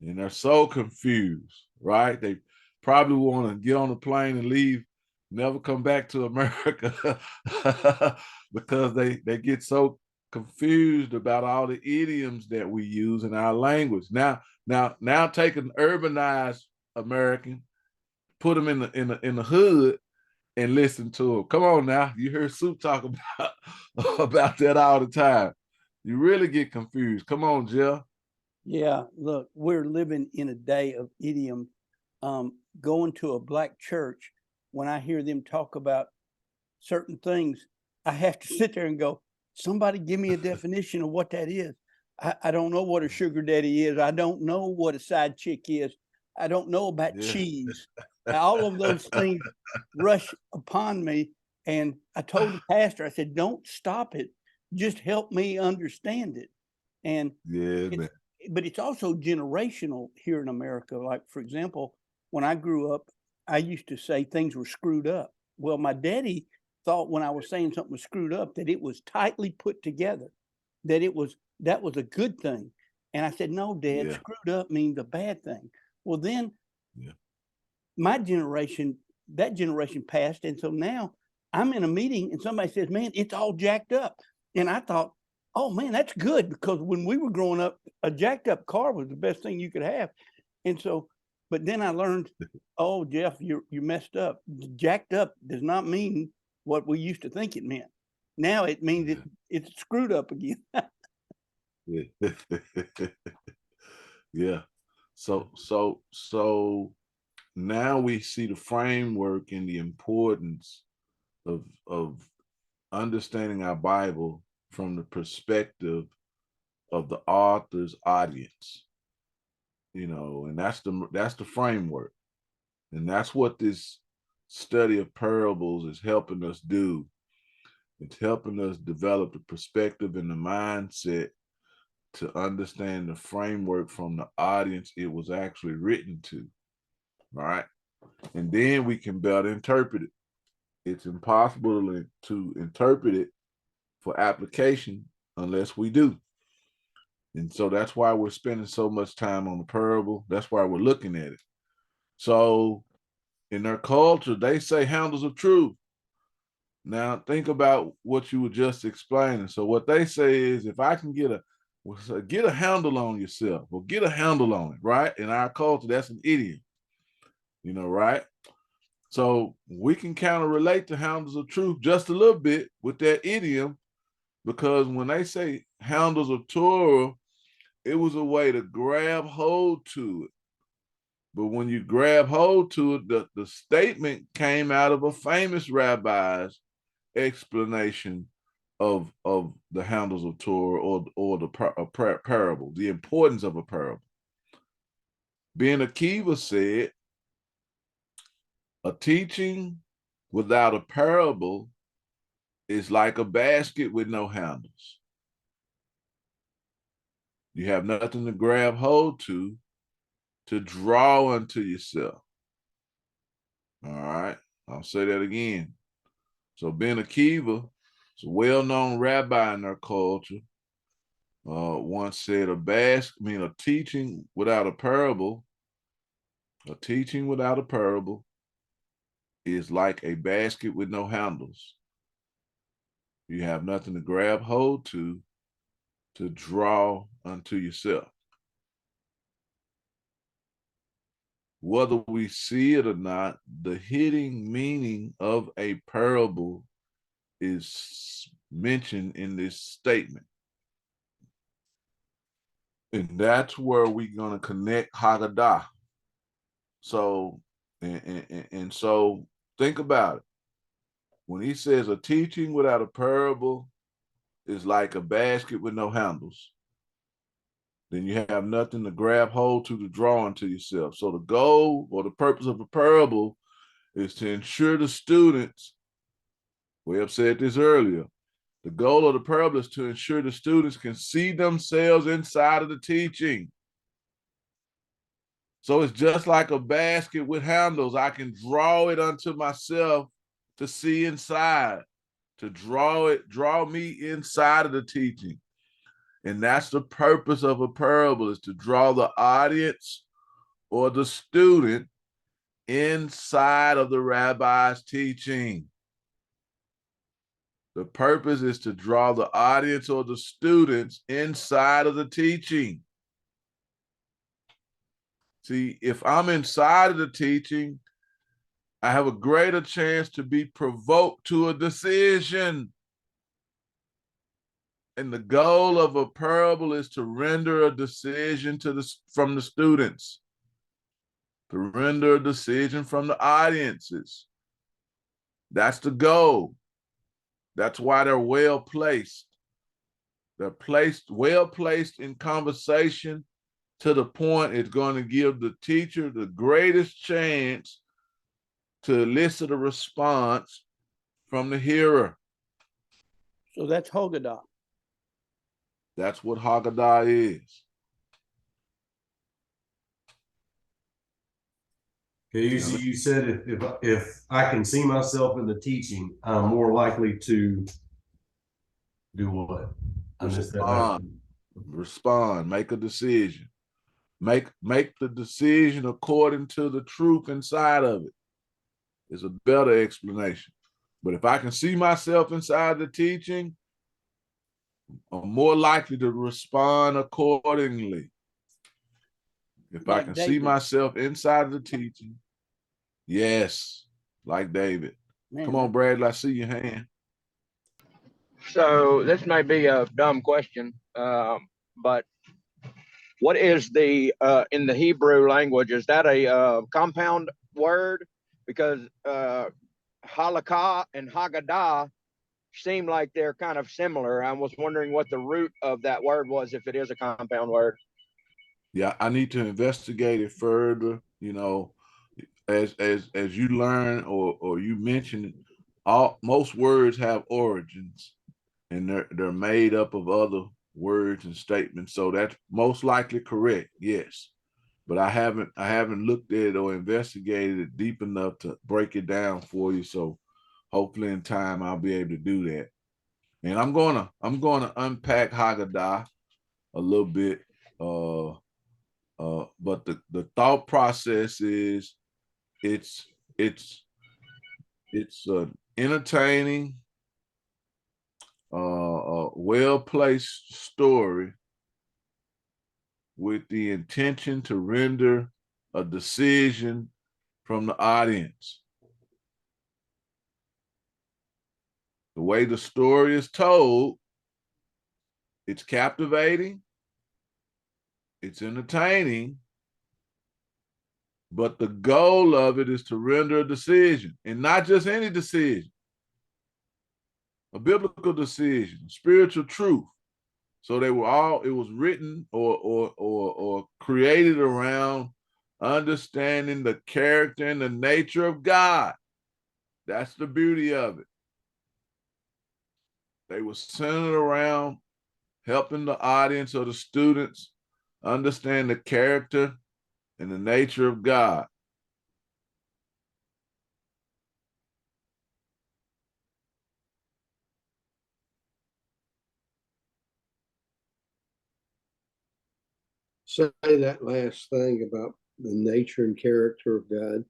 S7: and they're so confused, right? They probably want to get on a plane and leave, never come back to America because they get so confused about all the idioms that we use in our language. Now take an urbanized American, put them in the hood, and listen to them. Come on now, you hear Soup talk about that all the time. You really get confused. Come on, Jeff.
S5: Yeah, look, we're living in a day of idiom. Going to a black church, when I hear them talk about certain things, I have to sit there and go, somebody give me a definition of what that is. I don't know what a sugar daddy is. I don't know what a side chick is. I don't know about cheese. All of those things rush upon me. And I told the pastor, I said, don't stop it. Just help me understand it. And but it's also generational here in America. Like, for example, when I grew up, I used to say things were screwed up. Well, my daddy thought when I was saying something was screwed up, that it was tightly put together, that was a good thing. And I said, no, Dad, screwed up means a bad thing. Well, then my generation, that generation passed. And so now I'm in a meeting and somebody says, man, it's all jacked up. And I thought, oh man, that's good, because when we were growing up, a jacked up car was the best thing you could have. And so, but then I learned, oh, Jeff, you messed up. Jacked up does not mean what we used to think it meant. Now it means it's screwed up again.
S7: Yeah. So now we see the framework and the importance of understanding our Bible from the perspective of the author's audience, and that's the framework. And that's what this study of parables is helping us do. It's helping us develop the perspective and the mindset to understand the framework from the audience it was actually written to. All right. And then we can better interpret it. It's impossible to interpret it for application unless we do. And so that's why we're spending so much time on the parable. That's why we're looking at it. So in their culture, they say handles of truth. Now think about what you were just explaining. So what they say is, if I can get a handle on yourself, or get a handle on it, right? In our culture, that's an idiom, right? So we can kind of relate to handles of truth just a little bit with that idiom, because when they say handles of Torah, it was a way to grab hold to it. But when you grab hold to it, the statement came out of a famous rabbi's explanation of the handles of Torah, or the parable, the importance of a parable. Ben Akiva said, a teaching without a parable is like a basket with no handles. You have nothing to grab hold to draw unto yourself. All right, I'll say that again. So Ben Akiva, is a well-known rabbi in their culture, once said a teaching without a parable is like a basket with no handles. You have nothing to grab hold to draw unto yourself. Whether we see it or not, the hidden meaning of a parable is mentioned in this statement. And that's where we're going to connect Haggadah. So, and so think about it. When he says a teaching without a parable is like a basket with no handles, then you have nothing to grab hold to draw into yourself. So the goal or the purpose of a parable is to ensure the students, we have said this earlier, the goal of the parable is to ensure the students can see themselves inside of the teaching. So it's just like a basket with handles. I can draw it unto myself to see inside, to draw me inside of the teaching. And that's the purpose of a parable, is to draw the audience or the student inside of the rabbi's teaching. The purpose is to draw the audience or the students inside of the teaching. See, if I'm inside of the teaching, I have a greater chance to be provoked to a decision. And the goal of a parable is to render a decision from the students, to render a decision from the audiences. That's the goal. That's why they're well placed. They're well placed in conversation to the point it's going to give the teacher the greatest chance to elicit a response from the hearer.
S5: So that's Haggadah.
S7: That's what Haggadah is.
S2: You said if I can see myself in the teaching, I'm more likely to do what?
S7: Respond, make a decision. Make the decision according to the truth inside of it. It's a better explanation. But if I can see myself inside the teaching, I'm more likely to respond accordingly. If I can see myself inside of the teaching, yes, like David.
S5: Man,
S7: Come on, Bradley, I see your hand.
S10: So this may be a dumb question, but what is the in the Hebrew language? Is that a compound word? Because halakha and Haggadah seem like they're kind of similar. I was wondering what the root of that word was, if it is a compound word.
S7: Yeah, I need to investigate it further. You know, as you learn or you mentioned, most words have origins, and they're made up of other words and statements. So that's most likely correct, yes. But I haven't looked at it or investigated it deep enough to break it down for you. So hopefully in time I'll be able to do that. And I'm gonna unpack Haggadah a little bit. But the thought process is it's entertaining, well-placed story with the intention to render a decision from the audience. The way the story is told, it's captivating, it's entertaining, but the goal of it is to render a decision, and not just any decision, a biblical decision, spiritual truth. So it was written or created around understanding the character and the nature of God. That's the beauty of it. They were centered around helping the audience or the students understand the character and the nature of God.
S3: Say that last thing about the nature and character of God.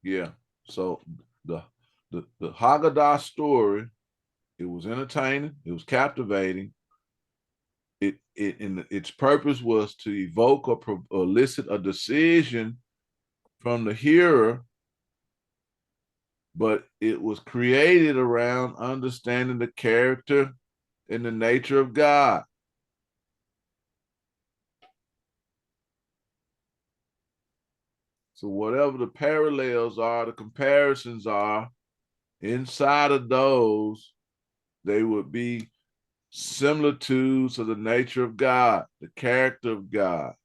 S7: Yeah. So the Haggadah story, it was entertaining, it was captivating. Its purpose was to evoke or elicit a decision from the hearer, but it was created around understanding the character and the nature of God. So whatever the parallels are, the comparisons are, inside of those, they would be similitudes of the nature of God, the character of God,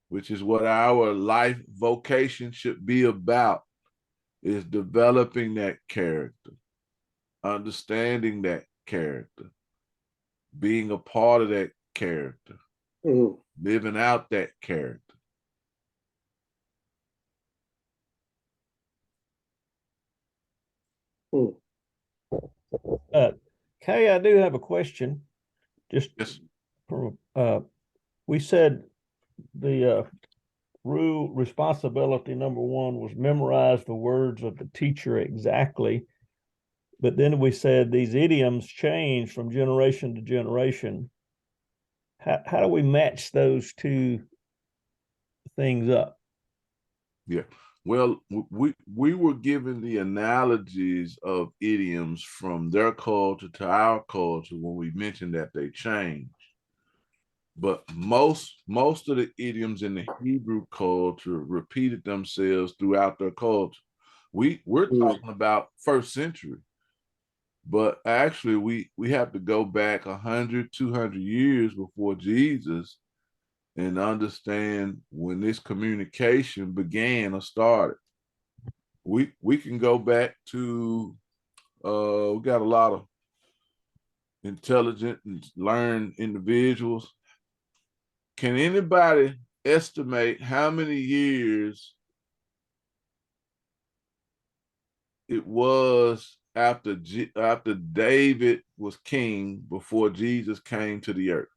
S7: which is what our life vocation should be about, is developing that character, understanding that character, being a part of that character, living out that character.
S3: Hmm.
S11: Kay, I do have a question. Just
S7: Yes.
S11: from, we said the rule responsibility number one was memorize the words of the teacher exactly. But then we said these idioms change from generation to generation. How do we match those two things up?
S7: Yeah. Well, we were given the analogies of idioms from their culture to our culture when we mentioned that they change. But most of the idioms in the Hebrew culture repeated themselves throughout their culture. We're talking about first century, but actually we have to go back 100, 200 years before Jesus and understand when this communication began or started. We can go back to we got a lot of intelligent and learned individuals. Can anybody estimate how many years it was after David was king before Jesus came to the earth?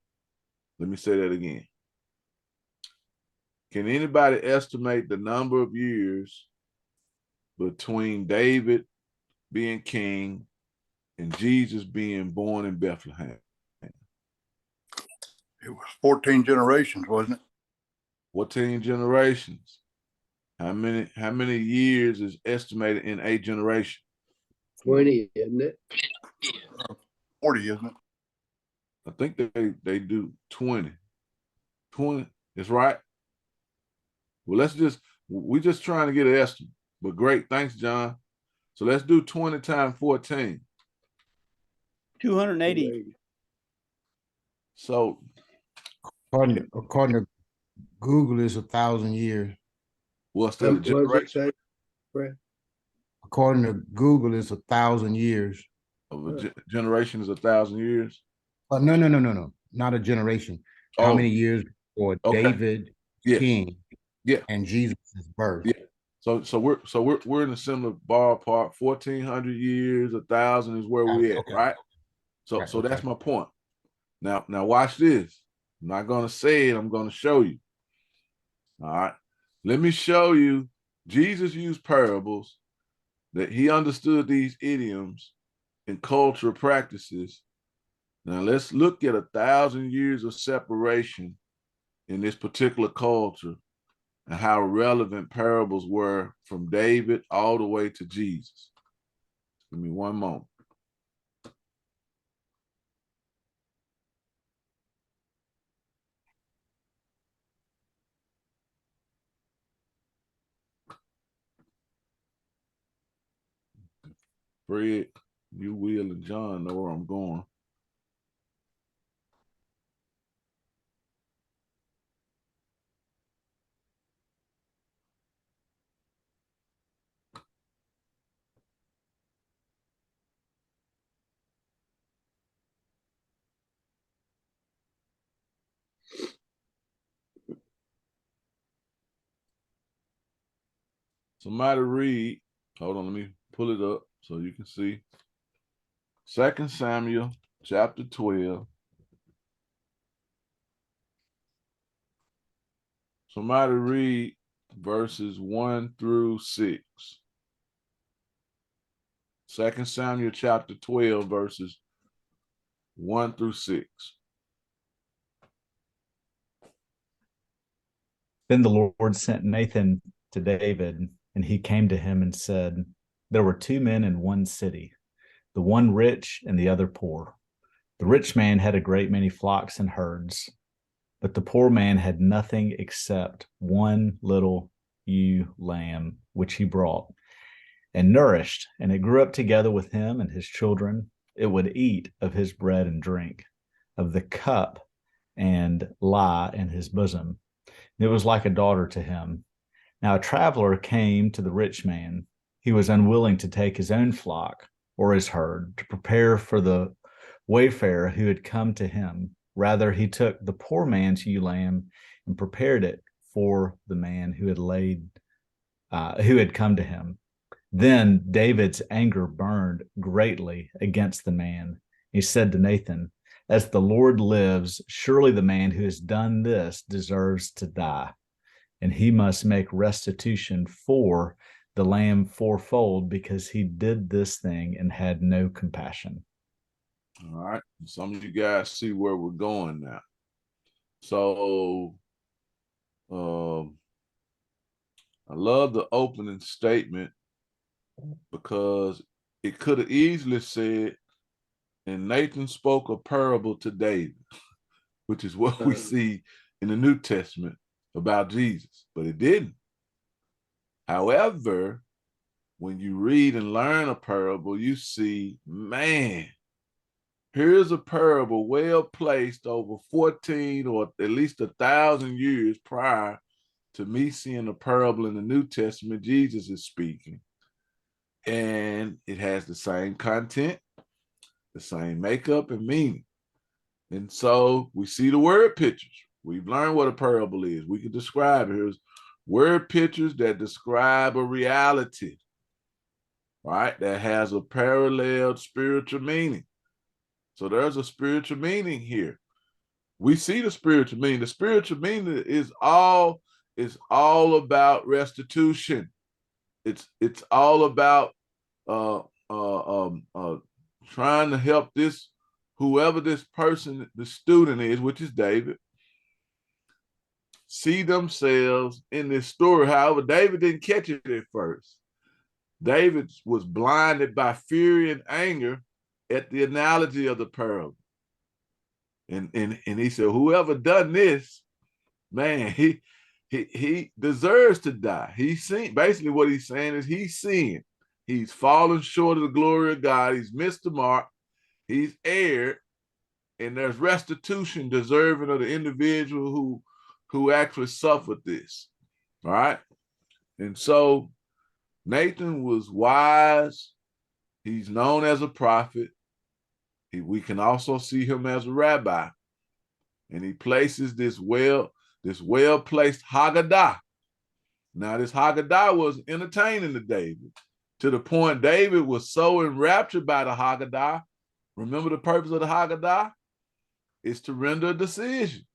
S7: Let me say that again. Can anybody estimate the number of years between David being king and Jesus being born in Bethlehem?
S12: It was 14 generations, wasn't it?
S7: 14 generations. How many years is estimated in a generation?
S3: 20, isn't it?
S12: 40, isn't it?
S7: I think they do 20. 20 is right. Well, we're just trying to get an estimate. But great, thanks, John. So let's do 20 times 14.
S5: 280.
S7: So
S8: According to Google, is 1,000 years.
S7: what's that?
S3: What does it say, Brad?
S8: According to Google, is 1,000 years.
S7: Generation is 1,000 years.
S8: No, not a generation. How many years for David king?
S7: Yeah,
S8: and Jesus' birth.
S7: Yeah. So we're in a similar ballpark. 1,400 years, 1,000 is where we're at, right? So that's my point. Now watch this. I'm not gonna say it. I'm gonna show you. All right. Let me show you. Jesus used parables, that he understood these idioms and cultural practices. Now let's look at 1,000 years of separation in this particular culture and how relevant parables were from David all the way to Jesus. Give me one moment. Fred, you, Will, and John know where I'm going. Somebody read. Hold on, let me pull it up so you can see. 2 Samuel chapter 12. Somebody read verses 1 through 6. 2 Samuel chapter 12, verses 1 through 6.
S4: Then the Lord sent Nathan to David, and he came to him and said, there were two men in one city, the one rich and the other poor. The rich man had a great many flocks and herds, but the poor man had nothing except one little ewe lamb, which he brought and nourished, and it grew up together with him and his children. It would eat of his bread and drink, of the cup, and lie in his bosom. It was like a daughter to him. Now a traveler came to the rich man. He was unwilling to take his own flock or his herd to prepare for the wayfarer who had come to him. Rather, he took the poor man's ewe lamb and prepared it for the man who had come to him. Then David's anger burned greatly against the man. He said to Nathan, "As the Lord lives, surely the man who has done this deserves to die, and he must make restitution for the lamb fourfold, because he did this thing and had no compassion."
S7: All right. Some of you guys see where we're going now. So I love the opening statement, because it could have easily said, and Nathan spoke a parable to David, which is what we see in the New Testament about Jesus, but it didn't. However, when you read and learn a parable, you see, man, here's a parable well placed over 14 or at least 1,000 years prior to me seeing a parable in the New Testament Jesus is speaking. And it has the same content, the same makeup and meaning. And so we see the word pictures. We've learned what a parable is. We can describe it. Here's word pictures that describe a reality, right? That has a parallel spiritual meaning. So there's a spiritual meaning here. We see the spiritual meaning. The spiritual meaning is all about restitution. It's all about trying to help this, whoever this person, the student is, which is David, see themselves in this story. However, David didn't catch it at first. David was blinded by fury and anger at the analogy of the parable. And he said, whoever done this, man, he deserves to die. He's seen, basically what he's saying is he's sinned. He's fallen short of the glory of God. He's missed the mark. He's erred. And there's restitution deserving of the individual who actually suffered this. All right. And so Nathan was wise. He's known as a prophet. We can also see him as a rabbi. And he places this well-placed Haggadah. Now, this Haggadah was entertaining to David, to the point David was so enraptured by the Haggadah. Remember the purpose of the Haggadah? It's to render a decision.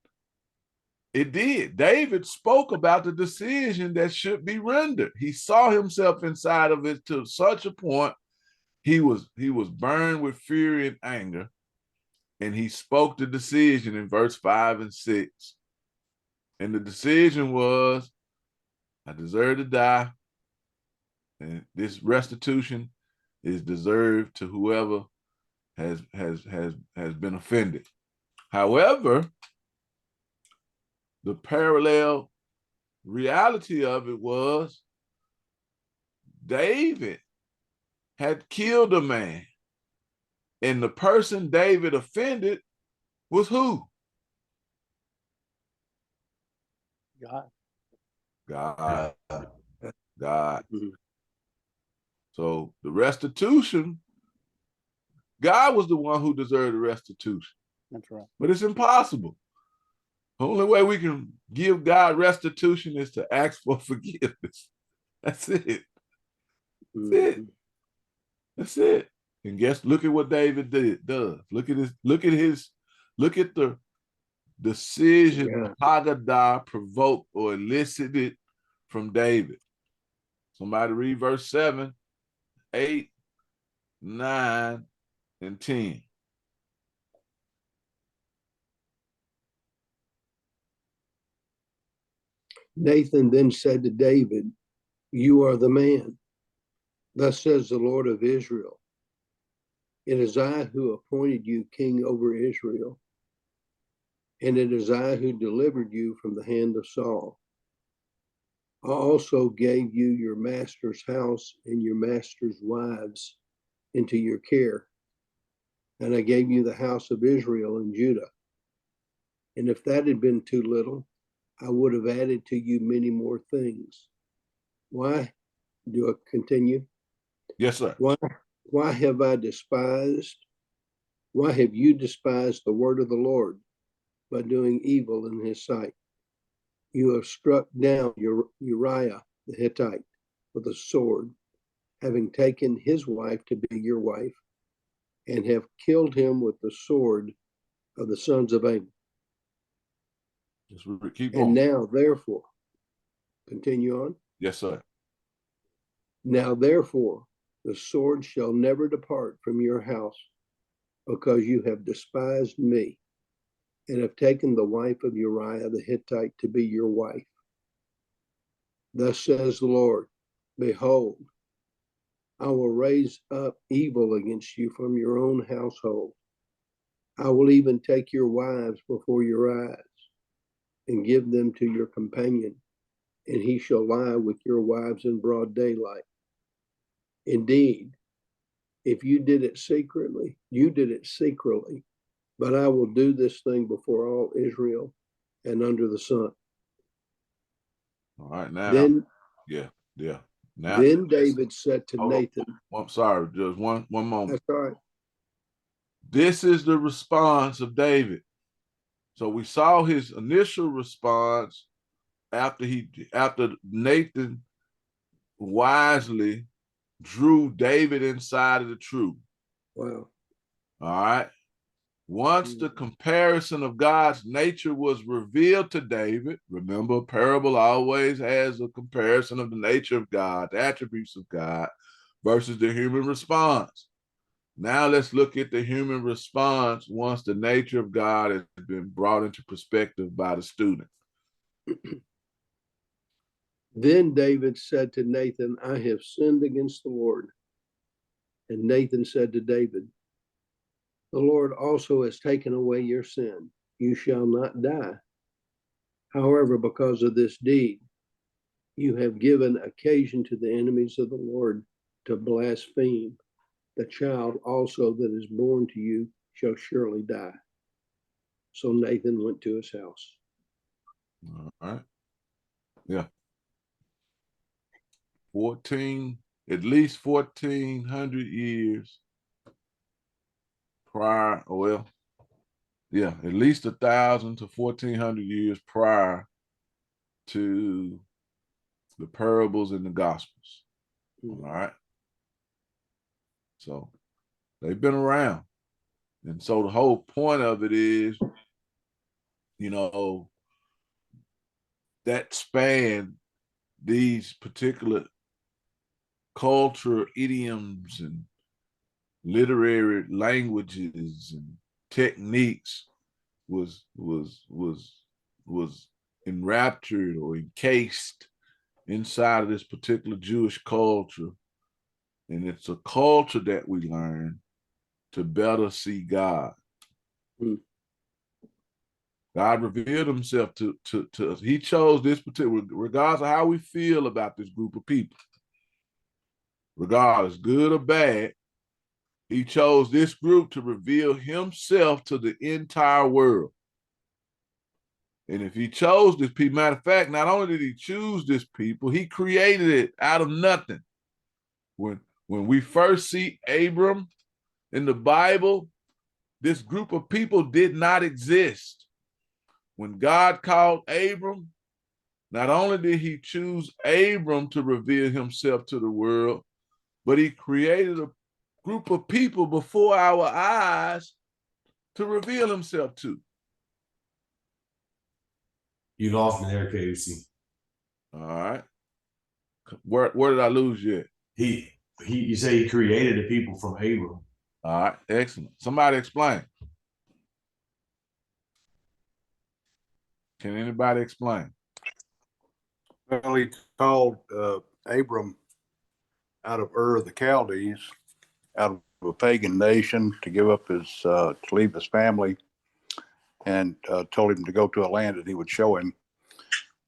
S7: It did. David spoke about the decision that should be rendered. He saw himself inside of it to such a point he was burned with fury and anger, and he spoke the decision in verse 5 and 6. And the decision was, I deserve to die, and this restitution is deserved to whoever has been offended. However, the parallel reality of it was David had killed a man, and the person David offended was who?
S5: God.
S7: God. So the restitution, God was the one who deserved the restitution.
S5: That's right.
S7: But it's impossible. The only way we can give God restitution is to ask for forgiveness. That's it. That's it. That's it. And look at what David does. Look at the decision Haggadah provoked or elicited from David. Somebody read verse 7, 8, 9, and 10.
S3: Nathan then said to David, "You are the man. Thus says the Lord of Israel. It is I who appointed you king over Israel, and it is I who delivered you from the hand of Saul. I also gave you your master's house and your master's wives into your care, and I gave you the house of Israel and Judah. And if that had been too little, I would have added to you many more things. Why do I continue?
S7: Yes, sir.
S3: Why have you despised the word of the Lord by doing evil in his sight? You have struck down Uriah the Hittite with a sword, having taken his wife to be your wife, and have killed him with the sword of the sons of Ammon.
S7: Just keep
S3: And
S7: going.
S3: now, therefore, continue on.
S7: Yes, sir.
S3: Now, therefore, the sword shall never depart from your house, because you have despised me, and have taken the wife of Uriah the Hittite to be your wife. Thus says the Lord, behold, I will raise up evil against you from your own household. I will even take your wives before your eyes, and give them to your companion, and he shall lie with your wives in broad daylight. Indeed, if you did it secretly, you did it secretly, but I will do this thing before all Israel and under the sun.
S7: All right, now.
S3: Then,
S7: yeah. Now,
S3: then David said to
S7: hold on.
S3: Nathan,
S7: I'm sorry, just one moment.
S3: that's all right.
S7: This is the response of David. So we saw his initial response after Nathan wisely drew David inside of the truth.
S3: Wow.
S7: All right. Once the comparison of God's nature was revealed to David, remember, a parable always has a comparison of the nature of God, the attributes of God, versus the human response. Now let's look at the human response once the nature of God has been brought into perspective by the student.
S3: Then David said to Nathan, I have sinned against the Lord. And Nathan said to David, the Lord also has taken away your sin. You shall not die. However, because of this deed, you have given occasion to the enemies of the Lord to blaspheme. The child also that is born to you shall surely die. So Nathan went to his house.
S7: All right. Yeah. At least 1,400 years prior, at least 1,000 to 1,400 years prior to the parables and the Gospels. All right. So they've been around. And so the whole point of it is, that span these particular cultural idioms and literary languages and techniques was enraptured or encased inside of this particular Jewish culture. And it's a culture that we learn to better see God. God revealed himself to us. He chose this particular, regardless of how we feel about this group of people, regardless, good or bad, he chose this group to reveal himself to the entire world. And if he chose this people, matter of fact, not only did he choose this people, he created it out of nothing. When we first see Abram in the Bible, this group of people did not exist. When God called Abram, not only did he choose Abram to reveal himself to the world, but he created a group of people before our eyes to reveal himself to.
S2: You lost me there, KC.
S7: All right. Where did I lose you at?
S2: You say he created the people from Abram.
S7: All right, excellent. Somebody explain. Can anybody explain?
S12: Well, he called Abram out of Ur of the Chaldees, out of a pagan nation, to give up to leave his family, and told him to go to a land that he would show him.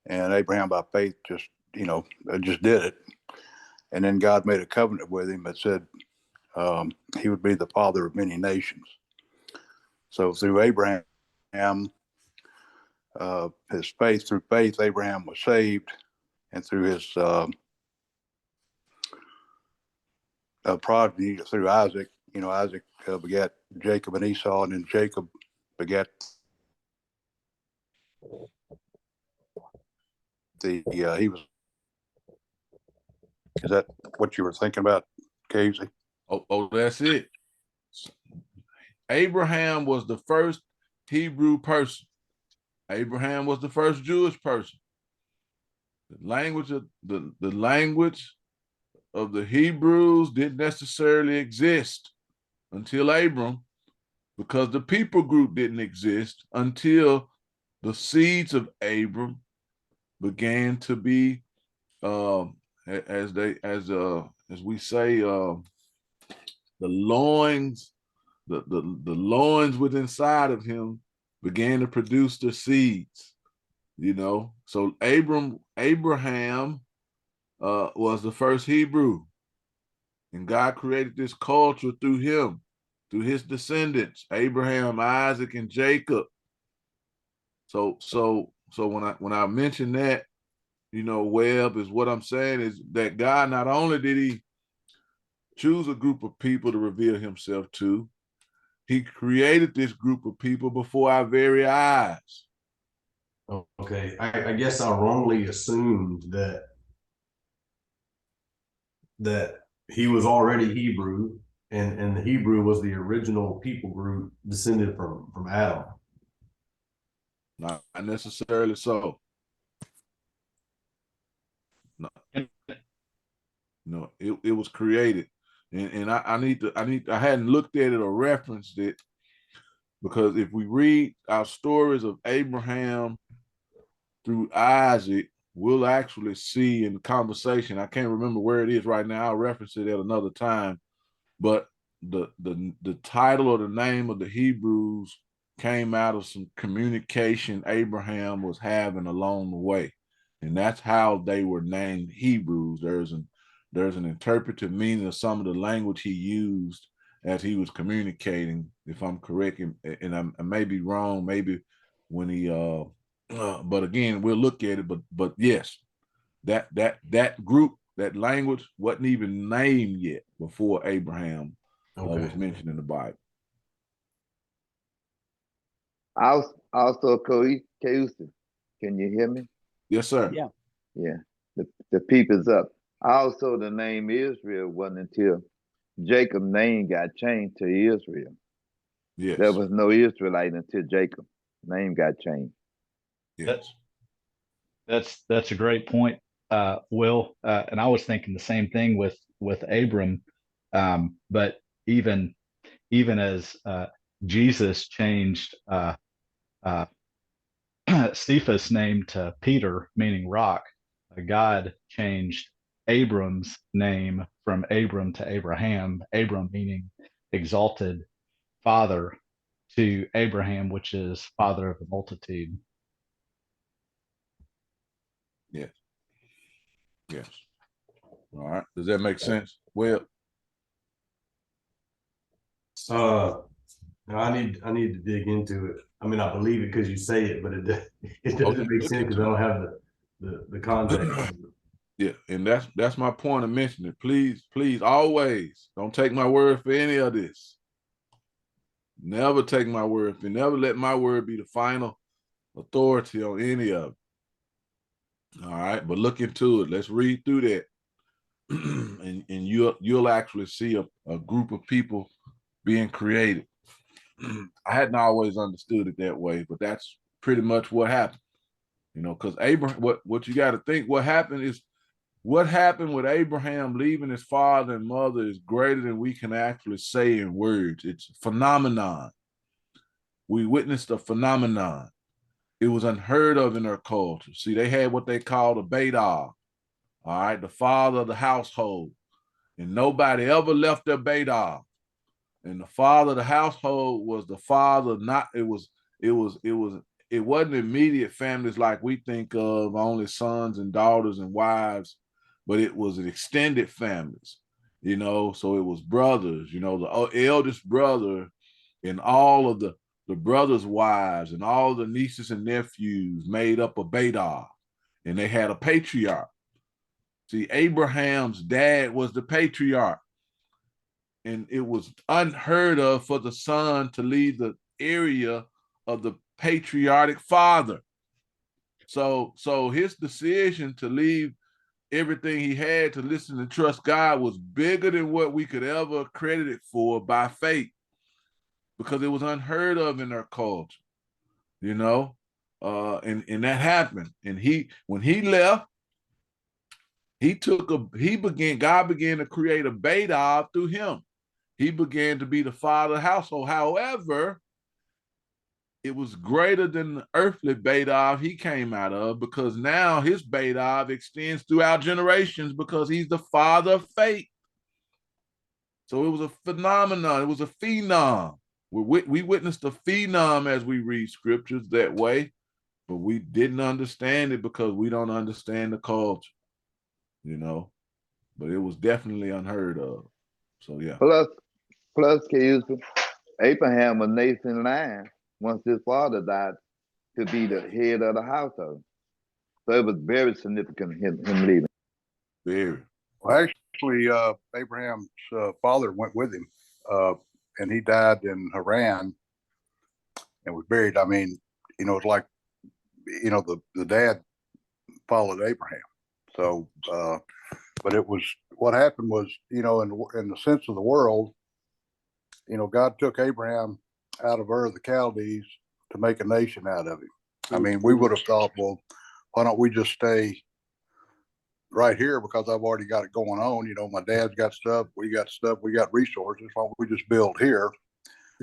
S12: And Abraham, by faith, just did it. And then God made a covenant with him that said he would be the father of many nations. So through Abraham, through faith, Abraham was saved, and through his progeny, through Isaac, Isaac begat Jacob and Esau, and then Jacob begat he was Is that what you were thinking about, Casey?
S7: Oh, that's it. Abraham was the first Hebrew person. Abraham was the first Jewish person. The language of the Hebrews didn't necessarily exist until Abram, because the people group didn't exist until the seeds of Abram began to be, as we say, the loins, the loins within inside of him began to produce the seeds. You know, so Abraham was the first Hebrew, and God created this culture through him, through his descendants, Abraham, Isaac, and Jacob. So when I mention that, you know, Webb, is what I'm saying is that God not only did he choose a group of people to reveal himself to, he created this group of people before our very eyes.
S2: Okay, I guess I wrongly assumed that he was already Hebrew, and the Hebrew was the original people group descended from Adam.
S7: Not necessarily so. No, it was created, and I hadn't looked at it or referenced it, because if we read our stories of Abraham through Isaac, we'll actually see in the conversation. I can't remember where it is right now. I'll reference it at another time. But the title or the name of the Hebrews came out of some communication Abraham was having along the way, and that's how they were named Hebrews. There's an interpretive meaning of some of the language he used as he was communicating, if I'm correct, and I may be wrong, maybe when he but again, we'll look at it. But yes, that group, that language wasn't even named yet before Abraham was mentioned in the Bible.
S13: Also, Casey, can you hear me?
S7: Yes, sir.
S5: Yeah.
S13: Yeah. The peep is up. Also, the name Israel wasn't until Jacob's name got changed to Israel.
S7: Yes.
S13: There was no Israelite until Jacob's name got changed.
S7: Yes.
S4: That's a great point, Will. And I was thinking the same thing with Abram. But even as Jesus changed Cephas' name to Peter, meaning rock, God changed Abram's name from Abram to Abraham, Abram meaning exalted father, to Abraham, which is father of the multitude.
S7: Yes. Yes. All right. Does that make sense? Well,
S2: I need to dig into it. I mean, I believe it because you say it, but it doesn't make sense because I don't have the context.
S7: Yeah, and that's my point of mentioning it. Please, always don't take my word for any of this. Never take my word for, never let my word be the final authority on any of it. All right, but look into it. Let's read through that, and you'll actually see a group of people being created. I hadn't always understood it that way, but that's pretty much what happened. You know, because Abraham, what you got to think, what happened with Abraham leaving his father and mother is greater than we can actually say in words. It's a phenomenon. We witnessed a phenomenon. It was unheard of in their culture. See, they had what they called a Badal, all right, the father of the household. And nobody ever left their Badal. And the father of the household was the father, it wasn't immediate families like we think of, only sons and daughters and wives, but it was extended families, you know. So it was brothers, you know, the eldest brother and all of the brothers' wives and all the nieces and nephews made up a Badal, and they had a patriarch. See, Abraham's dad was the patriarch, and it was unheard of for the son to leave the area of the patriotic father. So his decision to leave everything he had to listen and trust God was bigger than what we could ever credit it for by faith, because it was unheard of in our culture, you know. And that happened. And when he left, God began to create a Beta through him. He began to be the father of the household. However, it was greater than the earthly Beta he came out of, because now his Beta extends throughout generations because he's the father of faith. So it was a phenomenon. It was a phenom. We witnessed a phenom as we read scriptures that way, but we didn't understand it because we don't understand the culture, you know. But it was definitely unheard of. So yeah.
S13: Plus, Abraham was next in line once his father died to be the head of the household. So it was very significant him leaving.
S7: Very.
S12: Well, actually, Abraham's father went with him, and he died in Haran and was buried. I mean, it's like, the dad followed Abraham. So, but what happened was, in the sense of the world, God took Abraham out of Ur of the Chaldees to make a nation out of him. I mean, we would have thought, well, why don't we just stay right here, because I've already got it going on. My dad's got stuff, we got resources. Why don't we just build here?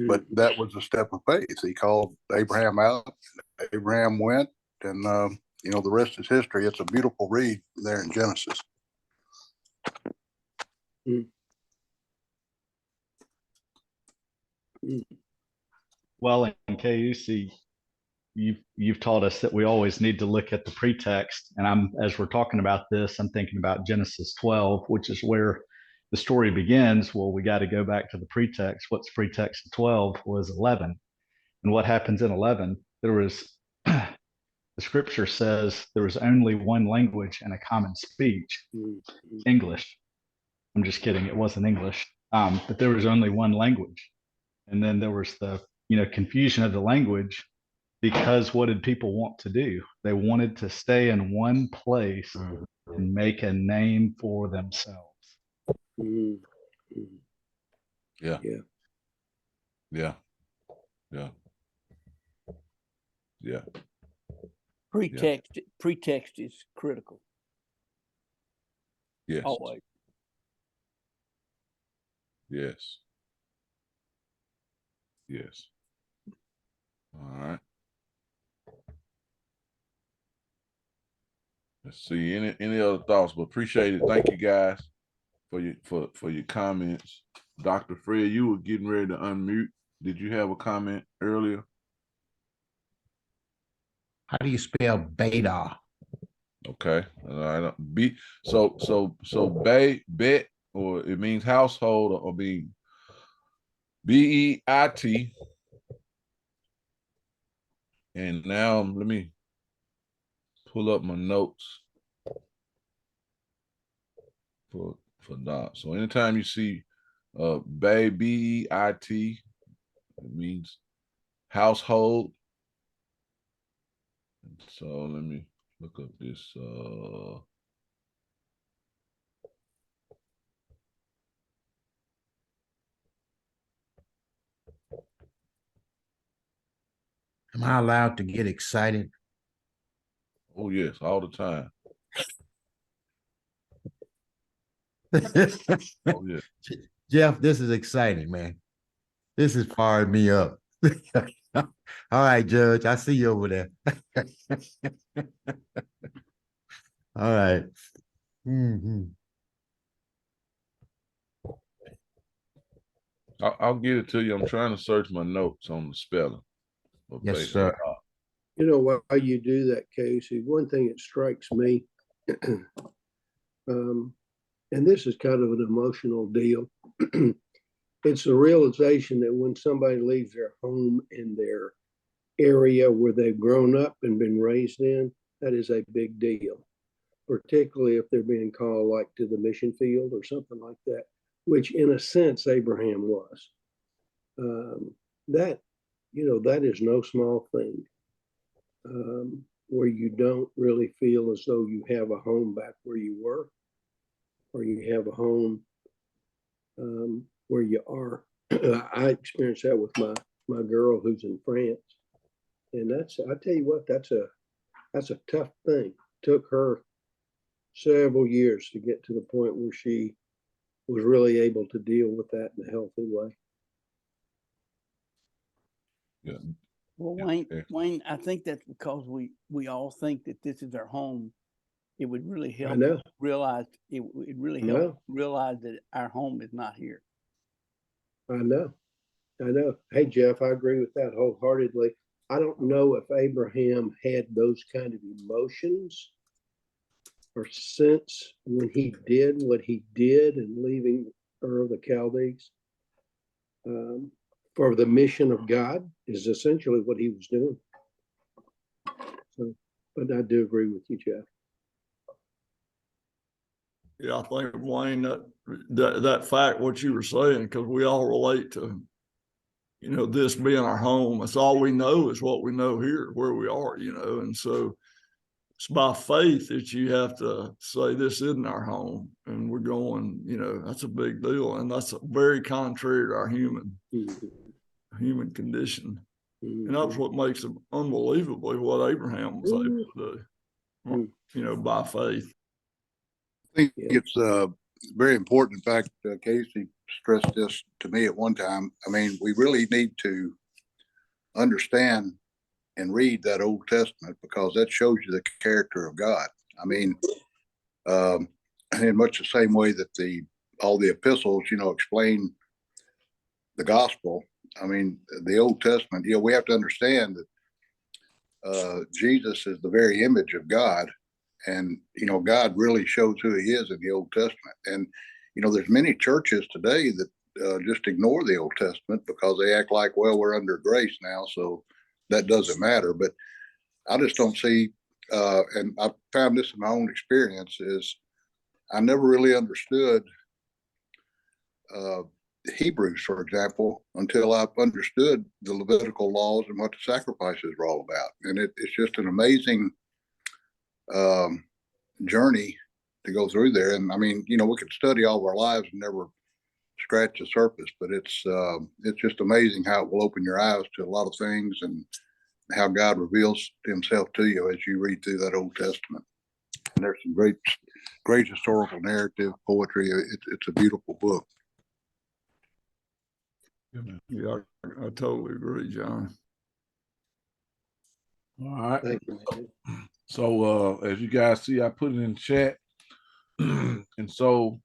S12: But that was a step of faith. He called Abraham out. Abraham went, and the rest is history. It's a beautiful read there in Genesis.
S4: Well, in KUC, you've taught us that we always need to look at the pretext. And as we're talking about this, I'm thinking about Genesis 12, which is where the story begins. Well, we got to go back to the pretext. What's pretext of 12 was 11. And what happens in 11? There was, the scripture says there was only one language and a common speech, English. I'm just kidding. It wasn't English, but there was only one language. And then there was the, confusion of the language, because what did people want to do? They wanted to stay in one place and make a name for themselves.
S7: Yeah.
S3: Yeah.
S7: Yeah. Yeah. Yeah.
S5: Pretext is critical.
S7: Yes.
S5: Always.
S7: Yes. Yes. All right. Let's see. Any other thoughts? But appreciate it. Thank you guys for your comments. Dr. Fred, you were getting ready to unmute. Did you have a comment earlier?
S8: How do you spell Beta?
S7: Okay. Bet, or it means household, or being BEIT. And now let me pull up my notes for Doc. So anytime you see BEIT, it means household. So let me look up this.
S8: Am I allowed to get excited?
S7: Oh yes, all the time. Oh yeah.
S8: Jeff, this is exciting, man. This is firing me up. All right, Judge, I see you over there. All right.
S7: I'll get it to you. I'm trying to search my notes on the spelling.
S8: Yes, sir.
S3: While you do that, Casey, one thing that strikes me, and this is kind of an emotional deal, it's the realization that when somebody leaves their home and their area where they've grown up and been raised in, that is a big deal, particularly if they're being called like to the mission field or something like that, which in a sense Abraham was. That is no small thing. where you don't really feel as though you have a home back where you were, or you have a home where you are. I experienced that with my girl who's in France, and I tell you what, that's a tough thing. Took her several years to get to the point where she was really able to deal with that in a healthy way.
S7: Yeah.
S5: Well,
S7: Yeah.
S5: Wayne, I think that's because we all think that this is our home. It would really help
S3: know.
S5: realize it really
S3: I know.
S5: help realize that our home is not here.
S3: I know. Hey, Jeff, I agree with that wholeheartedly. I don't know if Abraham had those kind of emotions or sense when he did what he did in leaving Ur of the Chaldees. For the mission of God is essentially what he was doing. So, but I do agree with you, Jeff.
S1: Yeah, I think, Wayne, that fact, what you were saying, because we all relate to, this being our home. That's all we know is what we know here, where we are, and so it's by faith that you have to say this isn't our home, and we're going, that's a big deal, and that's very contrary to our human condition. And that's what makes it unbelievably what Abraham was able to do, by faith.
S12: I think it's very important. In fact, Casey stressed this to me at one time. I mean, we really need to understand and read that Old Testament because that shows you the character of God. I mean, in much the same way that all the epistles, explain the gospel. I mean, the Old Testament, we have to understand that Jesus is the very image of God. And, God really shows who he is in the Old Testament. And, there's many churches today that just ignore the Old Testament because they act like, well, we're under grace now, so that doesn't matter. But I just don't see, and I found this in my own experience, is I never really understood Hebrews, for example, until I understood the Levitical laws and what the sacrifices were all about. And it's just an amazing journey to go through there. And I mean, we could study all of our lives and never scratch the surface, but it's just amazing how it will open your eyes to a lot of things and how God reveals himself to you as you read through that Old Testament. And there's some great historical narrative poetry. It's a beautiful book.
S1: Yeah, I totally agree, John.
S7: All right.
S3: Thank you.
S7: So as you guys see, I put it in chat. And so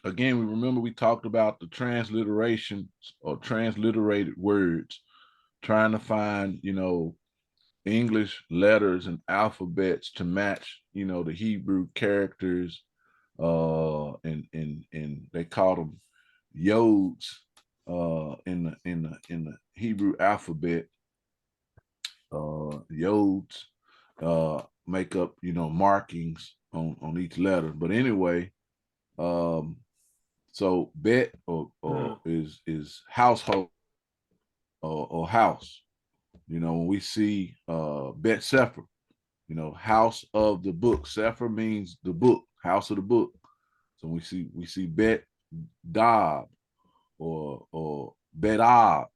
S7: again, we talked about the transliterations or transliterated words, trying to find, English letters and alphabets to match, the Hebrew characters, and they called them yods in the Hebrew alphabet. Yods make up, markings on each letter. But anyway, so bet is household or house. When we see Bet Sefer, house of the book. Sefer means the book, house of the book. So we see Bet Dab or Bet Ab.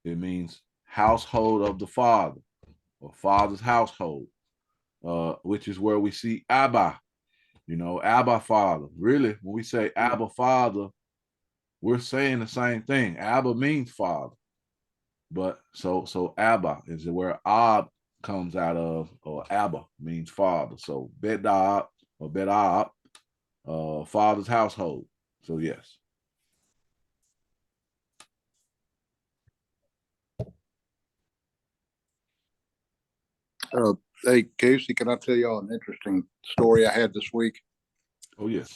S7: It means household of the father or father's household, which is where we see Abba, Abba Father. Really, when we say Abba Father, we're saying the same thing. Abba means father. But so Abba is where Ab comes out of, or Abba means father. So Bet-Ab or Bet-Ab, father's household. So yes.
S12: Hey, Casey, can I tell y'all an interesting story I had this week?
S7: Oh, yes.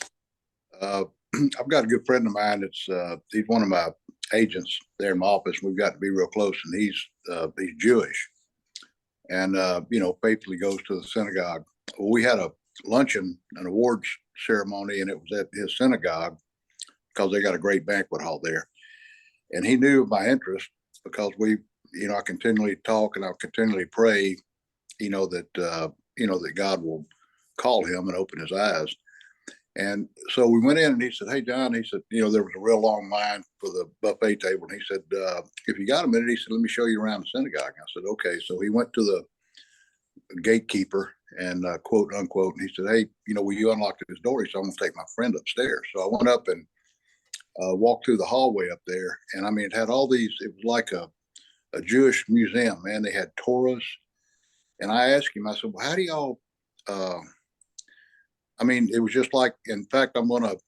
S12: I've got a good friend of mine. He's one of my agents there in my office. We've got to be real close, and he's Jewish, and faithfully goes to the synagogue. Well, we had a luncheon, an awards ceremony, and it was at his synagogue because they got a great banquet hall there. And he knew of my interest because I continually talk and I continually pray that God will call him and open his eyes. And so we went in and he said, "Hey, John," he said, there was a real long line for the buffet table. And he said, "If you got a minute," he said, "let me show you around the synagogue." I said, "Okay." So he went to the gatekeeper and quote unquote, and he said, "Hey, will you unlock this door?" He said, "I'm going to take my friend upstairs." So I went up and walked through the hallway up there. And I mean, it had all these, it was like a Jewish museum, man. They had Torahs. And I asked him, I said, "Well, how do y'all, it was just like, in fact,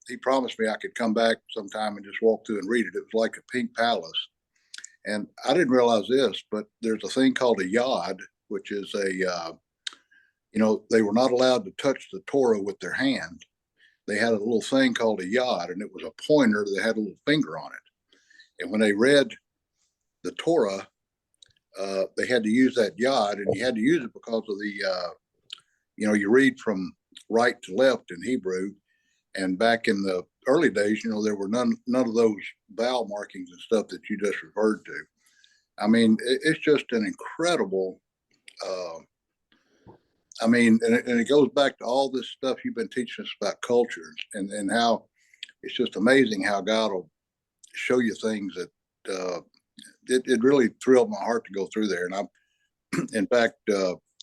S12: he promised me I could come back sometime and just walk through and read it. It was like a pink palace. And I didn't realize this, but there's a thing called a yod, which is they were not allowed to touch the Torah with their hand. They had a little thing called a yod, and it was a pointer that had a little finger on it. And when they read the Torah, they had to use that yod, and you had to use it because of the, you read from right to left in Hebrew. And back in the early days, there were none of those vowel markings and stuff that you just referred to. I mean, it's just an incredible, and it goes back to all this stuff you've been teaching us about cultures and how it's just amazing how God will show you things that it really thrilled my heart to go through there. And in fact,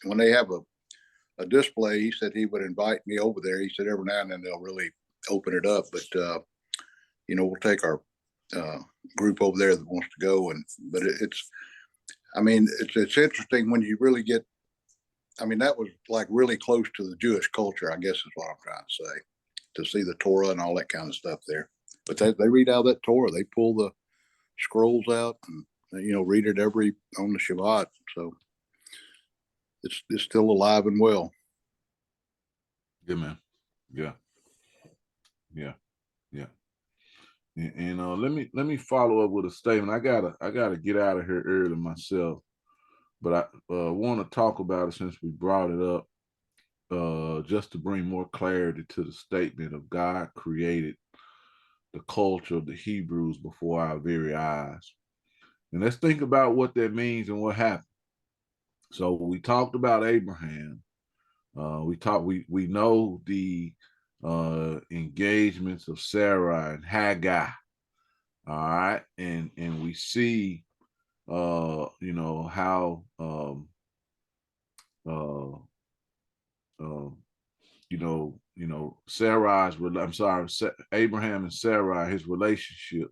S12: when they have a display, he said he would invite me over there. He said every now and then they'll really open it up, but we'll take our group over there that wants to go. But it's interesting when you really get. That was like really close to the Jewish culture, I guess is what I'm trying to say, to see the Torah and all that kind of stuff there. But they read out that Torah, they pull the scrolls out and read it on the Shabbat. So it's still alive and well.
S7: Yeah, man. Yeah. And let me follow up with a statement. I gotta get out of here early myself, but I want to talk about it since we brought it up, just to bring more clarity to the statement of God created the culture of the Hebrews before our very eyes. And let's think about what that means and what happened. So we talked about Abraham. We know the engagements of Sarah and Hagar. All right, and we see how Abraham and Sarai, his relationship,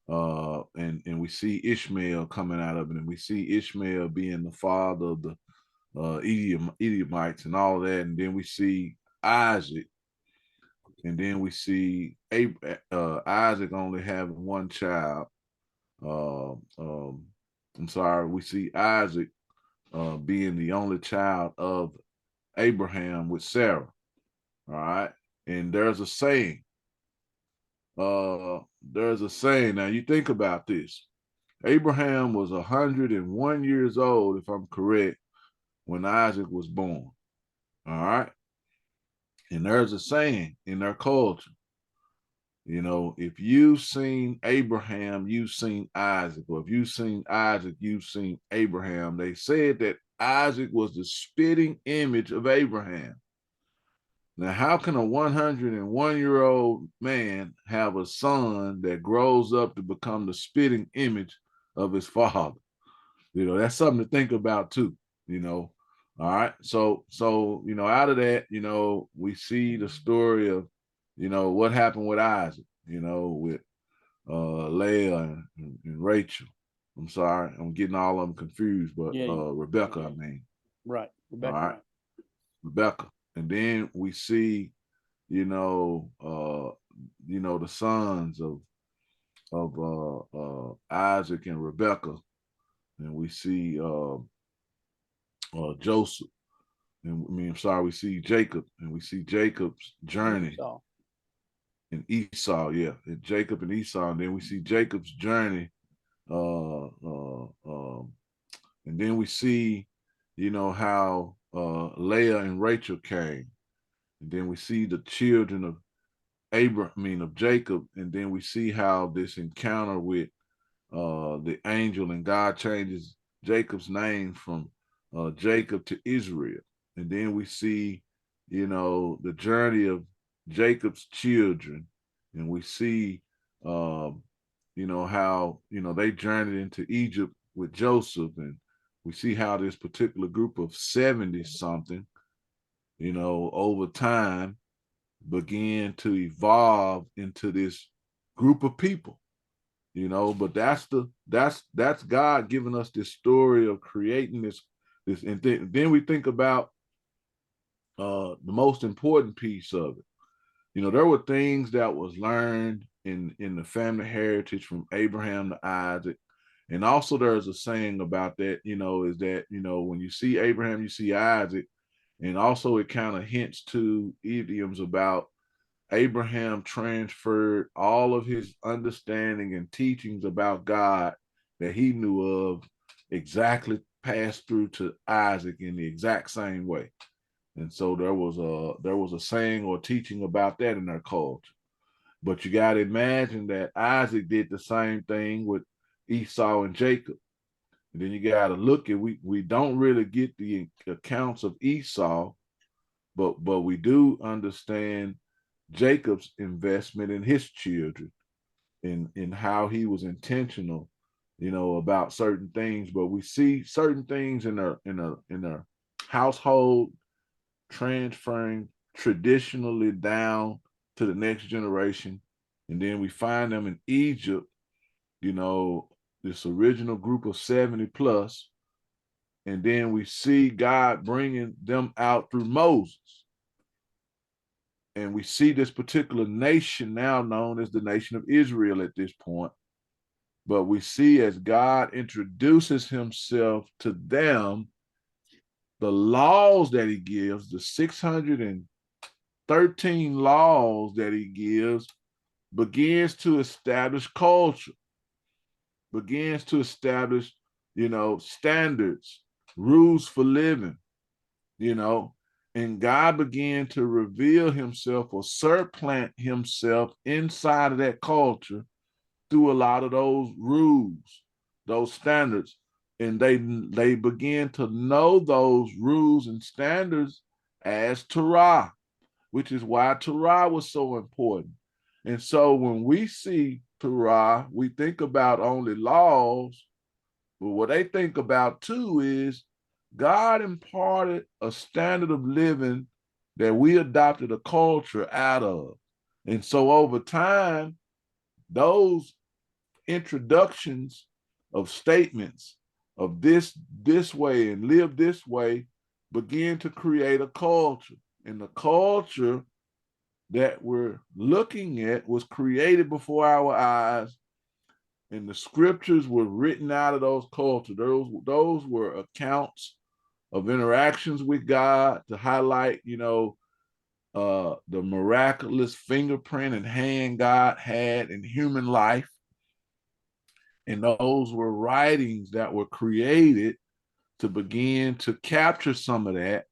S7: and we see Ishmael coming out of it, and we see Ishmael being the father of the Edomites and all of that, and then we see Isaac, and then we see Isaac only having one child. We see Isaac being the only child of Abraham with Sarah. All right, and there's a saying. Now you think about this. Abraham was 101 years old, if I'm correct, when Isaac was born. All right. And there's a saying in their culture, if you've seen Abraham, you've seen Isaac, or if you've seen Isaac, you've seen Abraham. They said that Isaac was the spitting image of Abraham. Now, how can a 101-year-old man have a son that grows up to become the spitting image of his father? That's something to think about too, All right. So, out of that, we see the story of, what happened with Isaac, with Leah and Rachel. I'm sorry, I'm getting all of them confused, but Rebecca, I mean.
S5: Right. Rebecca.
S7: All right. Rebecca. And then we see, the sons of Isaac and Rebecca, and we see Joseph, we see Jacob, and we see Jacob's journey, and Esau, and Jacob and Esau, and then we see Jacob's journey, and then we see, how Leah and Rachel came, and then we see the children of of Jacob, and then we see how this encounter with the angel, and God changes Jacob's name from Jacob to Israel. And then we see, you know, the journey of Jacob's children. And we see, you know, how, you know, they journeyed into Egypt with Joseph. And we see how this particular group of 70 something, you know, over time began to evolve into this group of people, you know. But that's God giving us this story of creating this, and then we think about the most important piece of it. You know, there were things that was learned in the family heritage from Abraham to Isaac. And also there's a saying about that, you know, is that, you know, when you see Abraham, you see Isaac. And also it kind of hints to idioms about Abraham transferred all of his understanding and teachings about God that he knew of exactly passed through to Isaac in the exact same way. And so there was a saying or teaching about that in their culture. But you got to imagine that Isaac did the same thing with Esau and Jacob. And then you got to look at, we don't really get the accounts of Esau, but we do understand Jacob's investment in his children, in how he was intentional, you know, about certain things. But we see certain things in a household transferring traditionally down to the next generation. And then we find them in Egypt, you know, this original group of 70 plus. And then we see God bringing them out through Moses. And we see this particular nation now known as the nation of Israel at this point. But we see as God introduces himself to them, the laws that he gives, the 613 laws that he gives, begins to establish culture, begins to establish, you know, standards, rules for living, you know. And God began to reveal himself or supplant himself inside of that culture through a lot of those rules, those standards. And they began to know those rules and standards as Torah, which is why Torah was so important. And so when we see Torah, we think about only laws, but what they think about too is God imparted a standard of living that we adopted a culture out of. And so over time, those introductions of statements of this way and live this way begin to create a culture. And the culture that we're looking at was created before our eyes, and the scriptures were written out of those cultures. Those were accounts of interactions with God to highlight, you know, the miraculous fingerprint and hand God had in human life. And those were writings that were created to begin to capture some of that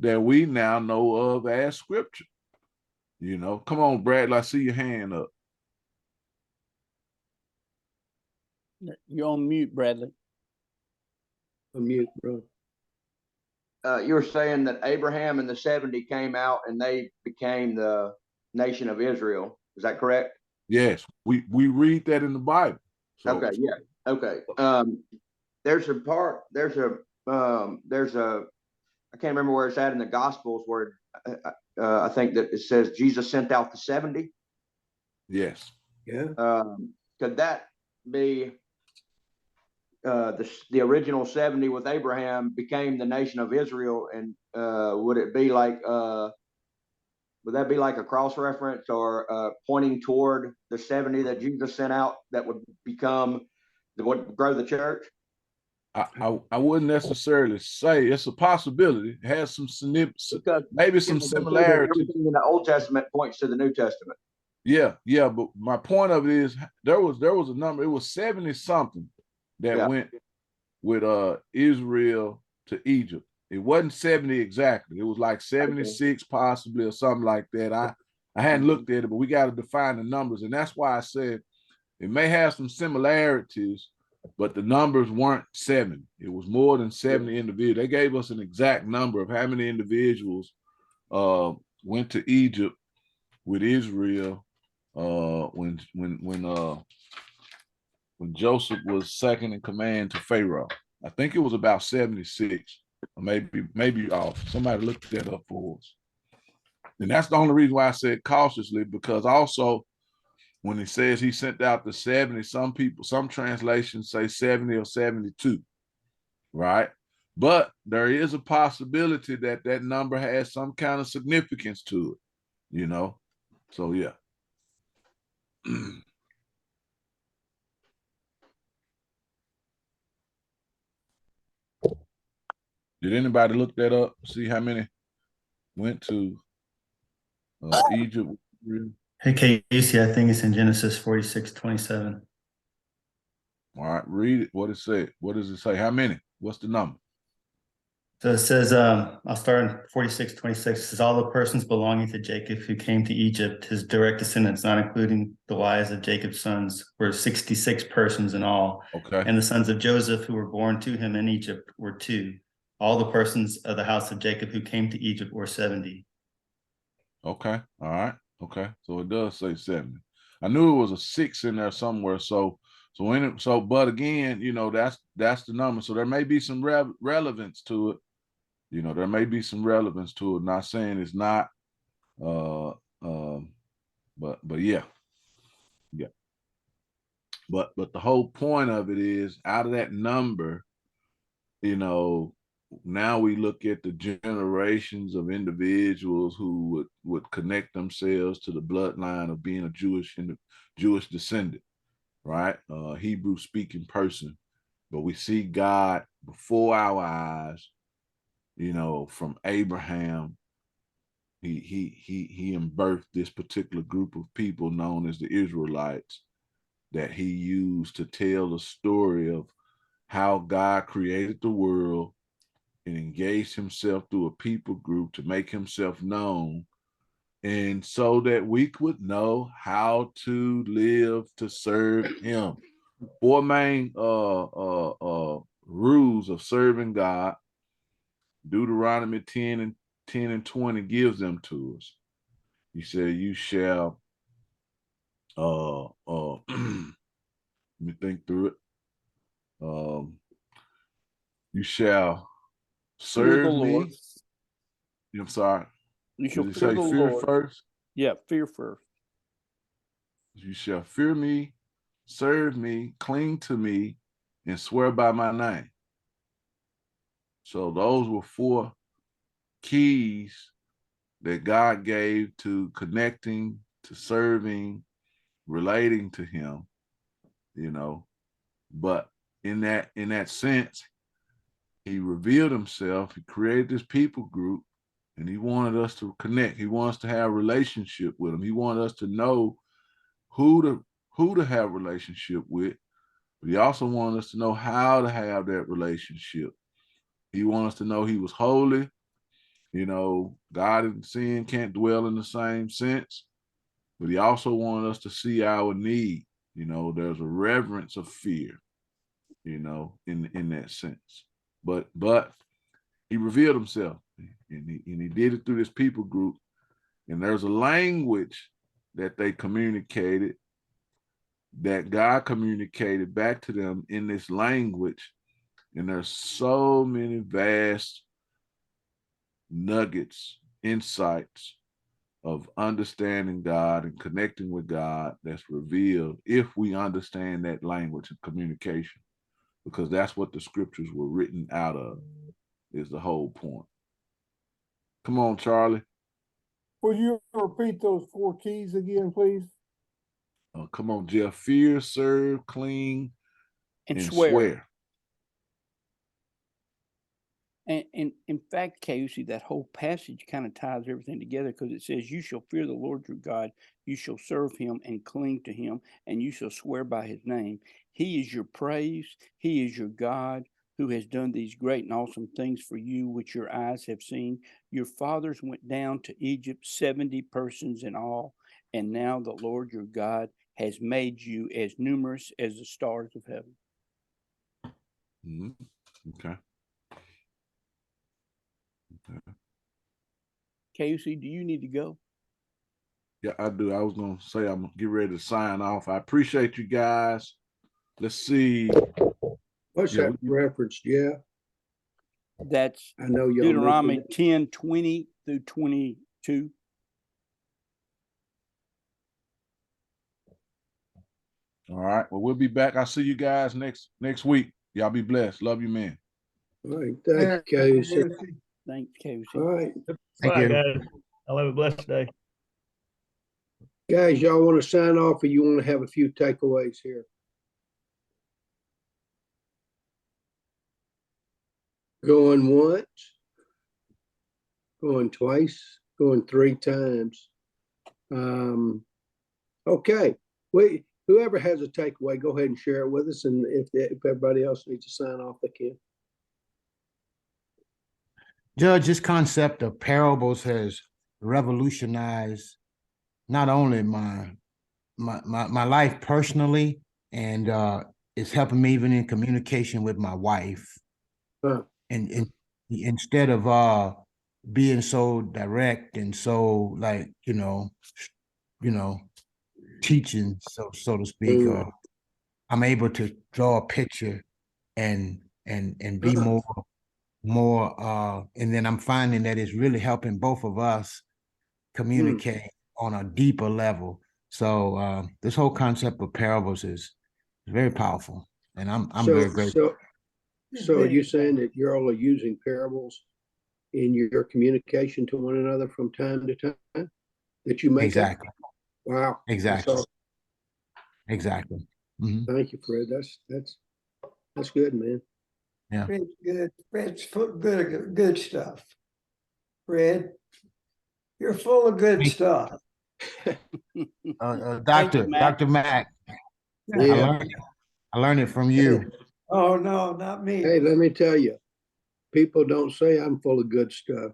S7: we now know of as scripture. You know, come on, Bradley, I see your hand up.
S5: You're on mute, Bradley.
S3: Unmute, bro.
S10: You were saying that Abraham and the 70 came out and they became the nation of Israel. Is that correct?
S7: Yes, we read that in the Bible. So.
S10: Okay, yeah. Okay. There's a I can't remember where it's at in the Gospels where I think that it says Jesus sent out the 70.
S7: Yes.
S3: Yeah.
S10: Could that be the original 70 with Abraham became the nation of Israel? And would it be like would that be like a cross reference or pointing toward the 70 that Jesus sent out that would would grow the church?
S7: I wouldn't necessarily say it's a possibility. It has some maybe some similarity.
S10: Everything in the Old Testament points to the New Testament.
S7: Yeah. But my point of it is there was a number. It was 70 something that went with Israel to Egypt. It wasn't 70 exactly. It was like 76 possibly or something like that. I hadn't looked at it, but we got to define the numbers, and that's why I said it may have some similarities, but the numbers weren't 70. It was more than 70 individuals. They gave us an exact number of how many individuals went to Egypt with Israel when Joseph was second in command to Pharaoh. I think it was about 76, or maybe off. Somebody look that up for us. And that's the only reason why I said cautiously, because also when he says he sent out the 70, some translations say 70 or 72, right? But there is a possibility that that number has some kind of significance to it, you know? So, yeah. Did anybody look that up? See how many went to Egypt?
S14: Hey, Casey, I think it's in Genesis 46:27.
S7: All right, read it. What it say? What does it say? How many? What's the number?
S14: So it says, I'll start in 46:26. It says, all the persons belonging to Jacob who came to Egypt, his direct descendants, not including the wives of Jacob's sons, were 66 persons in all.
S7: Okay.
S14: And the sons of Joseph who were born to him in Egypt were 2. All the persons of the house of Jacob who came to Egypt were 70.
S7: Okay. All right. Okay. So it does say 70. I knew it was a 6 in there somewhere. But again, you know, that's the number. So there may be some relevance to it. You know, there may be some relevance to it. Not saying it's not, but yeah. But the whole point of it is, out of that number, you know, now we look at the generations of individuals who would connect themselves to the bloodline of being a Jewish descendant, right? Hebrew speaking person. But we see God before our eyes, you know, from Abraham. He birthed this particular group of people known as the Israelites that he used to tell the story of how God created the world and engaged himself through a people group to make himself known, and so that we would know how to live to serve him. 4 main rules of serving God. Deuteronomy 10 and 20 gives them to us. He said, you shall let me think through it. You shall serve me. I'm sorry.
S5: You shall
S7: Did it
S5: fear
S7: say
S5: the
S7: fear
S5: Lord
S7: first?
S5: Yeah, fear first.
S7: You shall fear me, serve me, cling to me, and swear by my name. So those were 4 keys that God gave to connecting, to serving, relating to him, you know. But in that sense, he revealed himself. He created this people group, and he wanted us to connect. He wants to have a relationship with him. He wanted us to know who to have a relationship with, but he also wanted us to know how to have that relationship. He wanted us to know he was holy. You know, God and sin can't dwell in the same sense, but he also wanted us to see our need. You know, there's a reverence of fear, you know, in that sense. But he revealed himself, and he did it through this people group. And there's a language that they communicated, that God communicated back to them in this language. And there's so many vast nuggets, insights of understanding God and connecting with God that's revealed if we understand that language of communication, because that's what the scriptures were written out of, is the whole point. Come on, Charlie.
S9: Would you repeat those 4 keys again, please?
S7: Come on, Jeff. Fear, serve, cling,
S5: And
S7: and
S5: swear.
S7: swear.
S5: And in fact, Casey, that whole passage kind of ties everything together, because it says, you shall fear the Lord your God, you shall serve him and cling to him, and you shall swear by his name. He is your praise. He is your God, who has done these great and awesome things for you, which your eyes have seen. Your fathers went down to Egypt, 70 persons in all, and now the Lord your God has made you as numerous as the stars of heaven.
S7: Mhm. Okay.
S5: Casey, do you need to go?
S7: Yeah, I do. I was gonna say I'm gonna get ready to sign off. I appreciate you guys. Let's see.
S3: What's
S7: Yeah,
S3: that reference, Jeff?
S5: That's
S3: I know y'all
S5: Deuteronomy
S3: mentioned
S5: 10:20 through 22.
S7: All right. Well, we'll be back. I'll see you guys next week. Y'all be blessed. Love you, man.
S3: All right, thank you, Casey.
S5: Thanks, Casey.
S3: All right,
S8: Thank
S11: Bye,
S8: you.
S11: guys. I'll have a blessed day.
S3: guys, y'all want to sign off or you want to have a few takeaways here? Going once, going twice, going three times. Okay, whoever has a takeaway, go ahead and share it with us. And if everybody else needs to sign off, they can.
S8: Judge, this concept of parables has revolutionized not only my life personally, and it's helping me even in communication with my wife. And instead of being so direct and so like teaching, so to speak, I'm able to draw a picture and be more and then I'm finding that it's really helping both of us communicate on a deeper level. So this whole concept of parables is very powerful, and I'm very grateful.
S3: So are you saying that you all are using parables in your communication to one another from time to time that you make?
S8: Exactly.
S3: Up? Wow.
S8: Exactly. Exactly. Mm-hmm.
S3: Thank you, Fred. That's good, man.
S8: Yeah.
S15: Fred's good. Fred's full good stuff. Fred, you're full of good stuff.
S8: Dr. Mac,
S3: Yeah.
S8: I learned it from you.
S15: Oh, no, not me.
S3: Hey, let me tell you, people don't say I'm full of good stuff.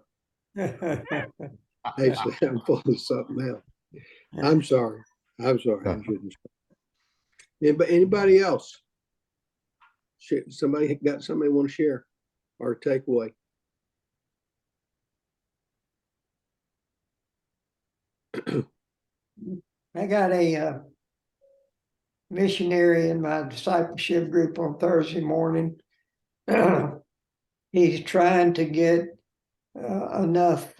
S3: They say I'm full of something else. I'm sorry. I shouldn't. Anybody else? Somebody got somebody want to share or takeaway?
S15: I got a missionary in my discipleship group on Thursday morning. He's trying to get enough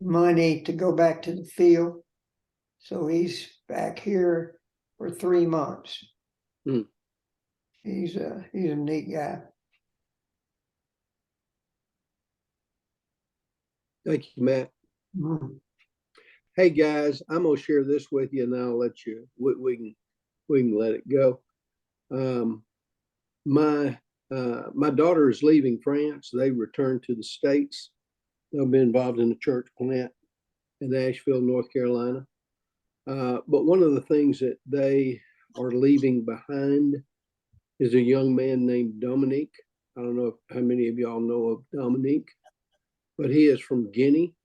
S15: money to go back to the field. So he's back here for 3 months. He's a neat guy.
S3: Thank you, Matt. Hey guys, I'm gonna share this with you, and I'll let you. We can let it go. My daughter is leaving France. They returned to the States. They'll be involved in a church plant in Asheville, North Carolina. But one of the things that they are leaving behind is a young man named Dominique. I don't know how many of y'all know of Dominique, but he is from Guinea.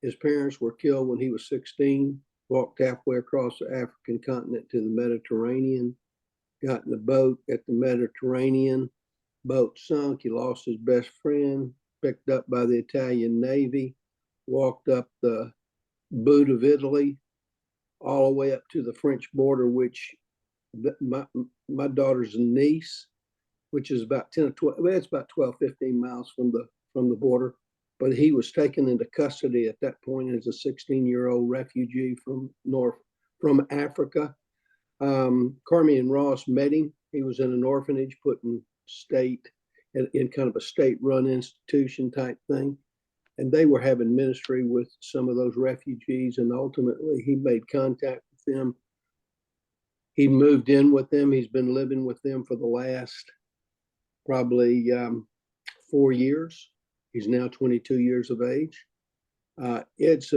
S3: His parents were killed when he was 16, walked halfway across the African continent to the Mediterranean, got in the boat at the Mediterranean, boat sunk, he lost his best friend, picked up by the Italian Navy, walked up the boot of Italy, all the way up to the French border, which my daughter's niece, which is about 10 or 12, well, it's about 12, 15 miles from the border. But he was taken into custody at that point as a 16-year-old refugee from Africa. Carmi and Ross met him. He was in an orphanage, put in kind of a state-run institution type thing. And they were having ministry with some of those refugees. And ultimately, he made contact with them. He moved in with them. He's been living with them for the last probably 4 years. He's now 22 years of age. It's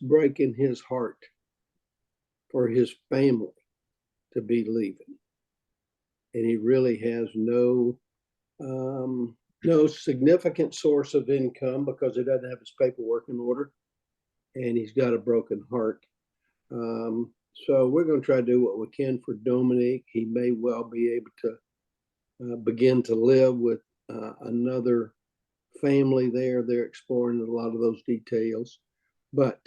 S3: breaking his heart for his family to be leaving, and he really has no significant source of income because he doesn't have his paperwork in order, and he's got a broken heart. So we're going to try to do what we can for Dominique. He may well be able to begin to live with another family there. They're exploring a lot of those details. But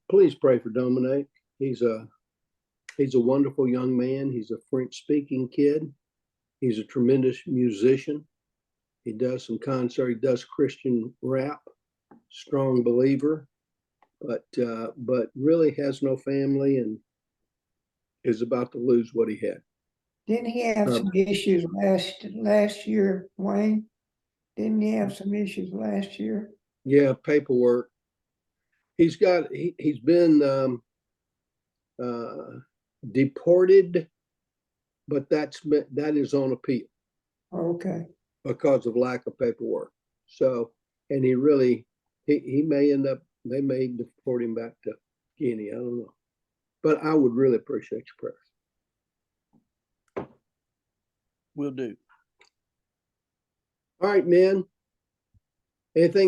S3: please pray for Dominique. He's a wonderful young man. He's a French-speaking kid. He's a tremendous musician. He does some concert. He does Christian rap. Strong believer, but really has no family and is about to lose what he had.
S15: Didn't he have some issues last year, Wayne? Didn't he have some issues last year?
S3: Yeah, paperwork. He's been deported, but that is on appeal.
S15: Okay.
S3: Because of lack of paperwork. So, and he may end up, they may deport him back to Guinea. I don't know. But I would really appreciate your prayers.
S5: Will do.
S3: All right, men. Anything